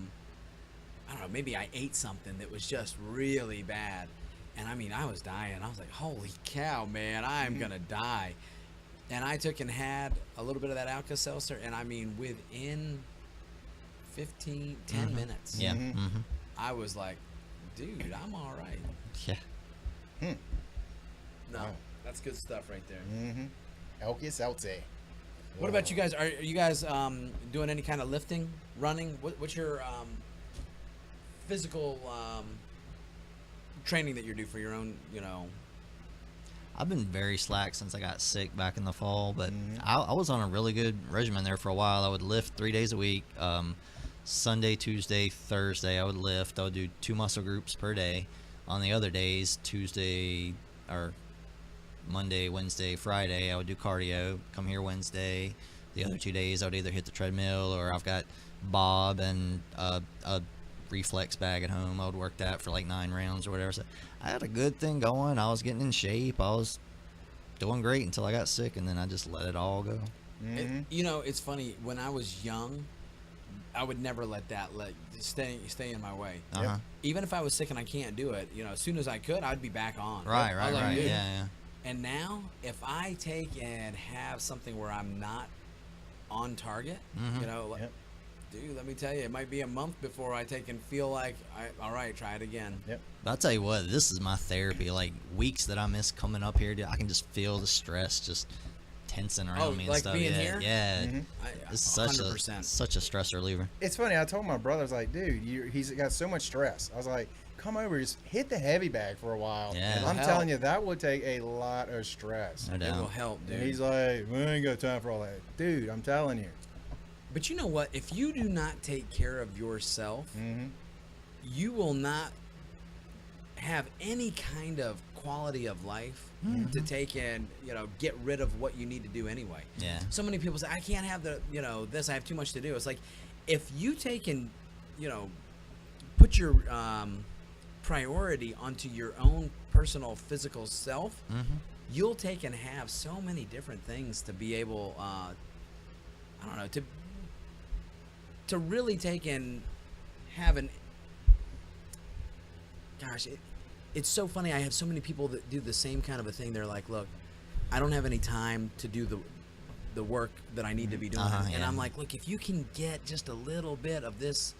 don't know, maybe I ate something that was just really bad. And I mean, I was dying. I was like, holy cow, man, I'm going to die. And I took and had a little bit of that Alka-Seltzer. And I mean, within 10 minutes, Yeah. Mm-hmm. I was like, dude, I'm all right. Yeah. No, Wow. that's good stuff right there. Mm-hmm. Alka-Seltzer. What about you guys? Are you guys doing any kind of lifting, running? What's your physical training that you do for your own, I've been very slack since I got sick back in the fall, but I was on a really good regimen there for a while. I would lift 3 days a week. Sunday, Tuesday, Thursday, I would lift. I would do 2 muscle groups per day. On the other days, Tuesday or Monday, Wednesday, Friday, I would do cardio. Come here Wednesday. The other 2 days, I would either hit the treadmill or I've got Bob and a reflex bag at home. I would work that for like 9 rounds or whatever. So I had a good thing going. I was getting in shape. I was doing great until I got sick, and then I just let it all go. It's funny. When I was young, I would never let that stay in my way. Uh-huh. Even if I was sick and I can't do it, as soon as I could, I'd be back on. Right, I was like, dude. yeah. And now, if I take and have something where I'm not on target, dude, let me tell you, it might be a month before I take and feel like, all right, try it again. Yep. But I'll tell you what, this is my therapy. Like, weeks that I miss coming up here, dude, I can just feel the stress just tensing around me and like stuff. being Yeah, here? yeah. This This is such a stress reliever. It's funny. I told my brother, I was like, dude, he's got so much stress. I was like, come over, just hit the heavy bag for a while. Yeah. I'm It'll telling help. you, that would take a lot of stress. No It will doubt. help, dude. And he's like, we ain't got time for all that. Dude, I'm telling you. But you know what? If you do not take care of yourself, you will not have any kind of quality of life to take and get rid of what you need to do anyway. Yeah. So many people say, I can't have this, I have too much to do. It's like, if you take and put your priority onto your own personal physical self, you'll take and have so many different things to be able to really take and have an it's so funny. I have so many people that do the same kind of a thing. They're like, look, I don't have any time to do the work that I need to be doing. And yeah. I'm like, look, if you can get just a little bit of this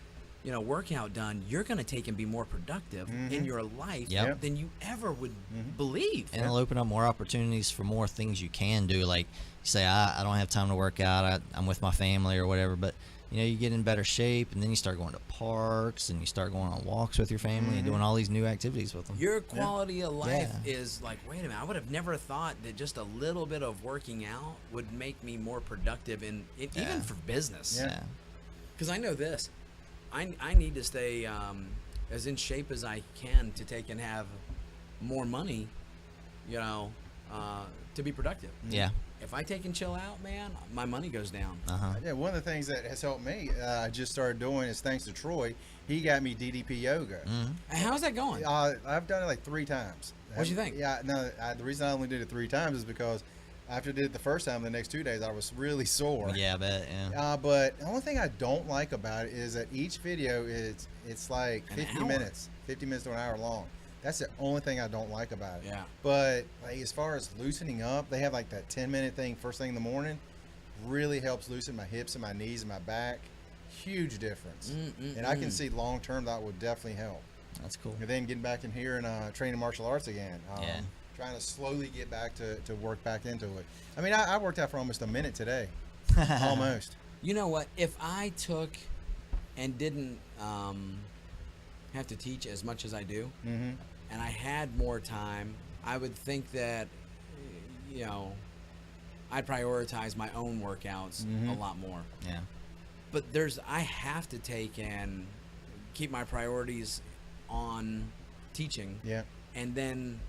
workout done, you're going to take and be more productive in your life than you ever would believe. And it'll open up more opportunities for more things you can do. Like, you say, I don't have time to work out. I'm with my family or whatever. But, you get in better shape, and then you start going to parks, and you start going on walks with your family and doing all these new activities with them. Your quality of life is like, wait a minute, I would have never thought that just a little bit of working out would make me more productive even for business. Yeah. Because I know this. I need to stay as in shape as I can to take and have more money, to be productive. Yeah. If I take and chill out, man, my money goes down. Yeah, one of the things that has helped me, I just started doing is thanks to Troy. He got me DDP yoga. How's that going? I've done it like 3 times. What'd you think? Yeah, no, the reason I only did it 3 times is because after I did it the first time, the next 2 days I was really sore. Yeah, I bet. Yeah. But the only thing I don't like about it is that each video it's like 50 minutes to an hour long. That's the only thing I don't like about it. Yeah. But like, as far as loosening up, they have like that 10-minute thing first thing in the morning. Really helps loosen my hips and my knees and my back. Huge difference. And I can see long term that would definitely help. That's cool. And then getting back in here and training martial arts again. Yeah. trying to slowly get back to work back into it. I mean, I worked out for almost a minute today, almost. You know what? If I took and didn't have to teach as much as I do, Mm-hmm. and I had more time, I would think that, you know, I'd prioritize my own workouts Mm-hmm. a lot more. Yeah. But I have to take and keep my priorities on teaching, Yeah. and then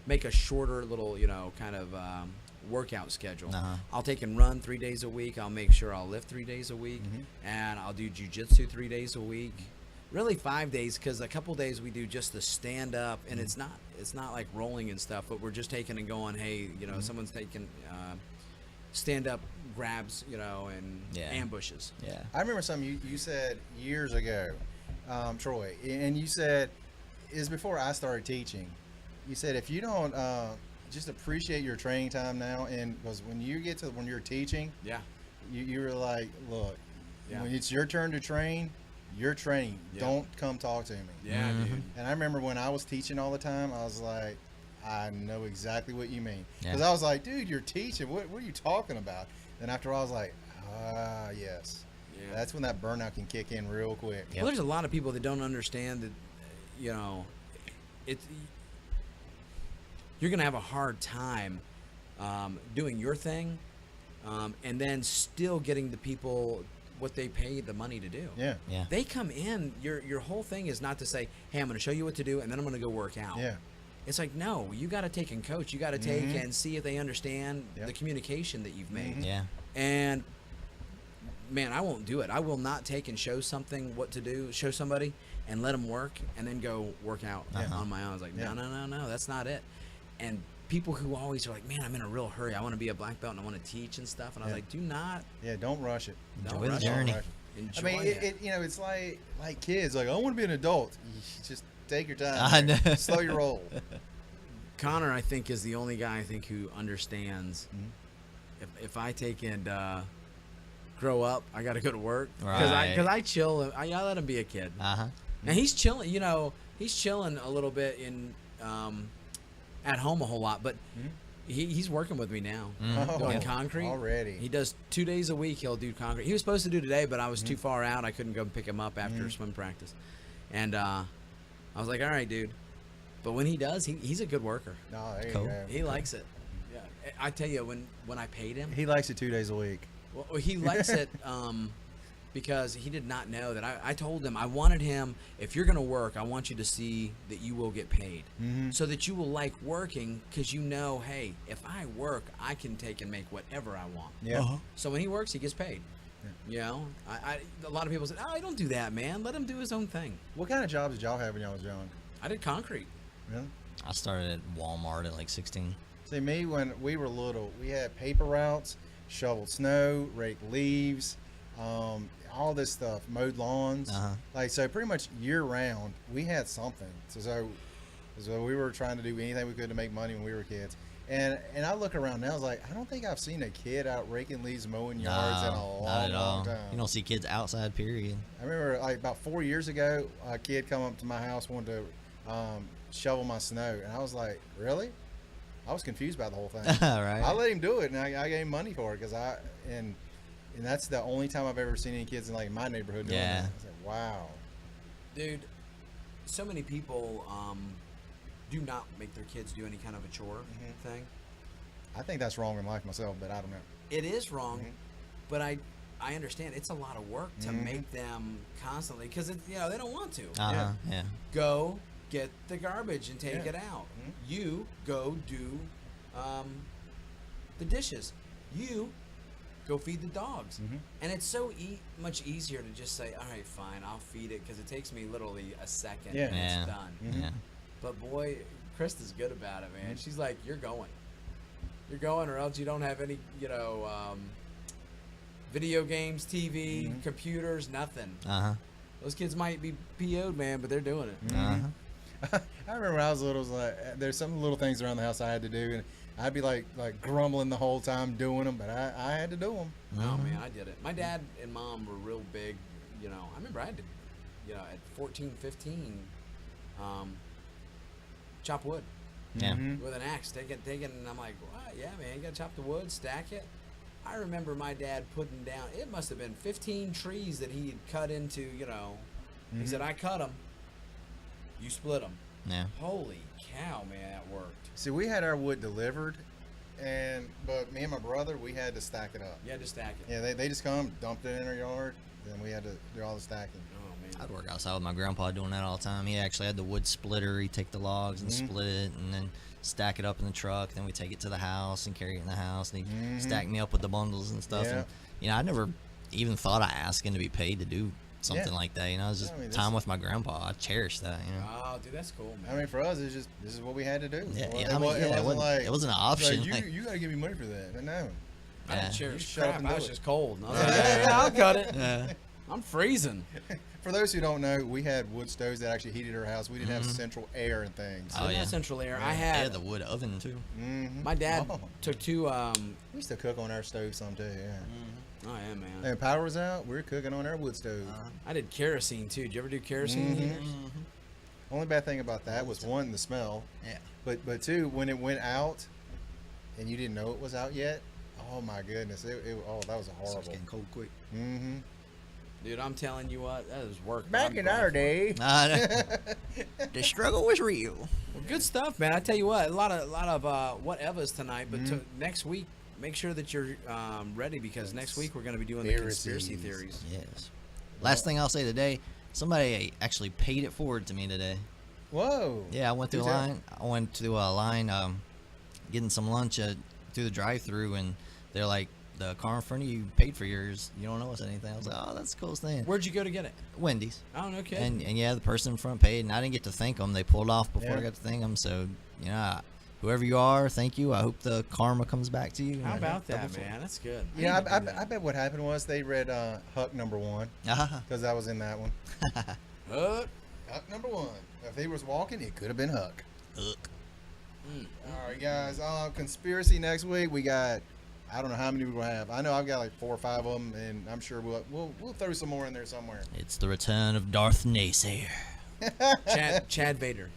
make a shorter little, you know, kind of workout schedule. Uh-huh. I'll take and run 3 days a week. I'll make sure I'll lift 3 days a week, and I'll do jujitsu 3 days a week. Really 5 days, because a couple days we do just the stand up, and it's not like rolling and stuff, but we're just taking and going. Hey, you know, someone's taking stand up grabs, you know, and Yeah. ambushes. Yeah. I remember something you said years ago, Troy, and you said, is before I started teaching. You said if you don't just appreciate your training time now, and because when you're teaching, Yeah. you were like, look, Yeah. when it's your turn to train, you're training. Yeah. Don't come talk to me. Yeah, dude. And I remember when I was teaching all the time, I was like, I know exactly what you mean. Yeah. Because I was like, dude, you're teaching. What are you talking about? And after a while, I was like, yes. Yeah. That's when that burnout can kick in real quick. Yep. Well, there's a lot of people that don't understand that, you know, you're going to have a hard time doing your thing, and then still getting the people what they pay the money to do. Yeah. Yeah. They come in, your whole thing is not to say, hey, I'm going to show you what to do, and then I'm going to go work out. Yeah. It's like, no, you got to take and coach. You got to take and see if they understand Yep. the communication that you've made. Yeah. And man, I won't do it. I will not take and show something what to do, show somebody, and let them work, and then go work out on my own. I was like, Yeah. no, that's not it. And people who always are like, man, I'm in a real hurry. I want to be a black belt and I want to teach and stuff. And I was Yeah. like, do not. Yeah. Don't rush it. Don't Enjoy the rush it. journey. Don't rush it. Enjoy I mean, it. it's like kids. Like, I want to be an adult. You just take your time. I know. Slow your roll. Connor, I think, is the only guy I think who understands if I take and grow up, I got to go to work because Right. I chill. I let him be a kid. Uh-huh. And he's chilling. You know, he's chilling a little bit in at home a whole lot, but he's working with me now doing concrete already. He does 2 days a week. He'll do concrete. He was supposed to do today, but I was too far out. I couldn't go pick him up after swim practice, and I was like, all right, dude. But when he does, he's a good worker. No, there Cool. you go. He likes it. Yeah, I tell you, when I paid him, He likes it 2 days a week. well, he likes it because he did not know that I told him I wanted him. If you're gonna work, I want you to see that you will get paid, so that you will like working because you know, hey, if I work, I can take and make whatever I want. Yeah. Uh-huh. So when he works, he gets paid. You know, a lot of people say, "Oh, don't do that, man. Let him do his own thing." What kind of jobs did y'all have when y'all was young? I did concrete. Really? I started at Walmart at like 16. See, me, when we were little, we had paper routes, shoveled snow, raked leaves, all this stuff, mowed lawns. Uh-huh. Like, so pretty much year round, we had something. So we were trying to do anything we could to make money when we were kids. And I look around now, I was like, I don't think I've seen a kid out raking leaves, mowing yards in a No, not long, at all. long time. You don't see kids outside, period. I remember like about 4 years ago, a kid come up to my house, wanted to shovel my snow, and I was like, really? I was confused by the whole thing. Right. I let him do it, and I gave him money for it because and that's the only time I've ever seen any kids in like my neighborhood doing Yeah. that. I was like, wow. Dude, so many people do not make their kids do any kind of a chore thing. I think that's wrong in life myself, but I don't know. It is wrong, but I understand it's a lot of work to make them constantly because you know they don't want to. Uh-huh. Yeah. Go get the garbage and take Yeah. it out. You go do the dishes. You go feed the dogs. And it's so much easier to just say, all right, fine, I'll feed it because it takes me literally a second Yeah. and Yeah. it's done. Yeah. But boy, Krista's good about it, man. She's like, you're going. You're going or else you don't have any, you know, video games, TV, computers, nothing. Uh-huh. Those kids might be PO'd, man, but they're doing it. Uh-huh. I remember when I was little, it was like, there's some little things around the house I had to do, and I'd be like grumbling the whole time doing them, but I had to do them. Oh, man, I did it. My dad and mom were real big, you know. I remember I had to, you know, at 14, 15, chop wood. Yeah. with an axe, taking, and I'm like, what? Yeah, man, you gotta chop the wood, stack it. I remember my dad putting down, it must have been 15 trees that he had cut into, you know. He said, I cut them, you split them. Yeah. Holy cow, man, that worked. See, we had our wood delivered, but me and my brother, we had to stack it up. You had to stack it. Yeah, they just come, dumped it in our yard, then we had to do all the stacking. Oh, man. I'd work outside with my grandpa doing that all the time. He actually had the wood splitter. He'd take the logs and split it and then stack it up in the truck. Then we take it to the house and carry it in the house. And he'd stack me up with the bundles and stuff. Yeah. And, you know, I never even thought of asking to be paid to do something like that. You know, it was just time with my grandpa. I cherish that, you know. Oh, dude, that's cool, man. I mean, for us, it's just, this is what we had to do. Yeah, Well, yeah, I mean, it wasn't an option. Like, like, you got to give me money for that. But no. I didn't Yeah. cherish shut up crap. and I do was it. just cold. And I was like, yeah, I'll cut it. yeah. I'm freezing. For those who don't know, we had wood stoves that actually heated our house. We didn't have central air and things. Oh, Not yeah. central air. I They had had the wood oven, too. my dad Oh. took two. We used to cook on our stove some too, yeah. Oh yeah, man. And power was out, we were cooking on our wood stove. I did kerosene too. Did you ever do kerosene heaters? Only bad thing about that was one, the smell. Yeah. But two, when it went out and you didn't know it was out yet, oh my goodness. That was Starts horrible. getting cold quick. Mm-hmm. Dude, I'm telling you what, that was work. Back I'm in glad our for it. day. The struggle was real. Well, good stuff, man. I tell you what, a lot of whatevers tonight, but next week, make sure that you're ready because next week we're going to be doing the conspiracy theories. Yes. Last thing I'll say today, somebody actually paid it forward to me today. Whoa. Yeah, I went through a Who's that? line. I went to a line getting some lunch through the drive-through, and they're like, the car in front of you paid for yours. You don't owe us anything. I was like, oh, that's the coolest thing. Where'd you go to get it? Wendy's. Oh, no kidding. And yeah, the person in front paid, and I didn't get to thank them. They pulled off before I Yeah. got to thank them. So, you know, whoever you are, thank you. I hope the karma comes back to you. How about Double that, fold. man? That's good. Yeah, need to do that. I bet what happened was they read Huck #1 Ah, because I was in that one. Hook. Huck #1. If he was walking, it could have been Huck. Look. All right, guys. Conspiracy next week. We got, I don't know how many we're gonna have. I know I've got like 4 or 5 of them, and I'm sure we'll throw some more in there somewhere. It's the return of Darth Naysayer. Chad Vader.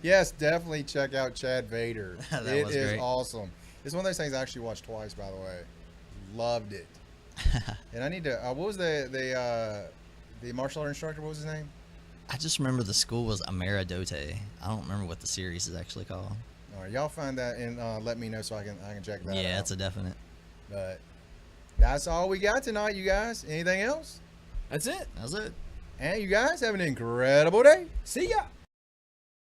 Yes, definitely check out Chad Vader. That It was is great. awesome. It's one of those things I actually watched twice, by the way. Loved it. And I need to. What was the martial art instructor? What was his name? I just remember the school was Ameradote. I don't remember what the series is actually called. All right, y'all find that and let me know so I can check that out. Yeah, it's a definite. But that's all we got tonight, you guys. Anything else? That's it. That was it. And you guys have an incredible day. See ya.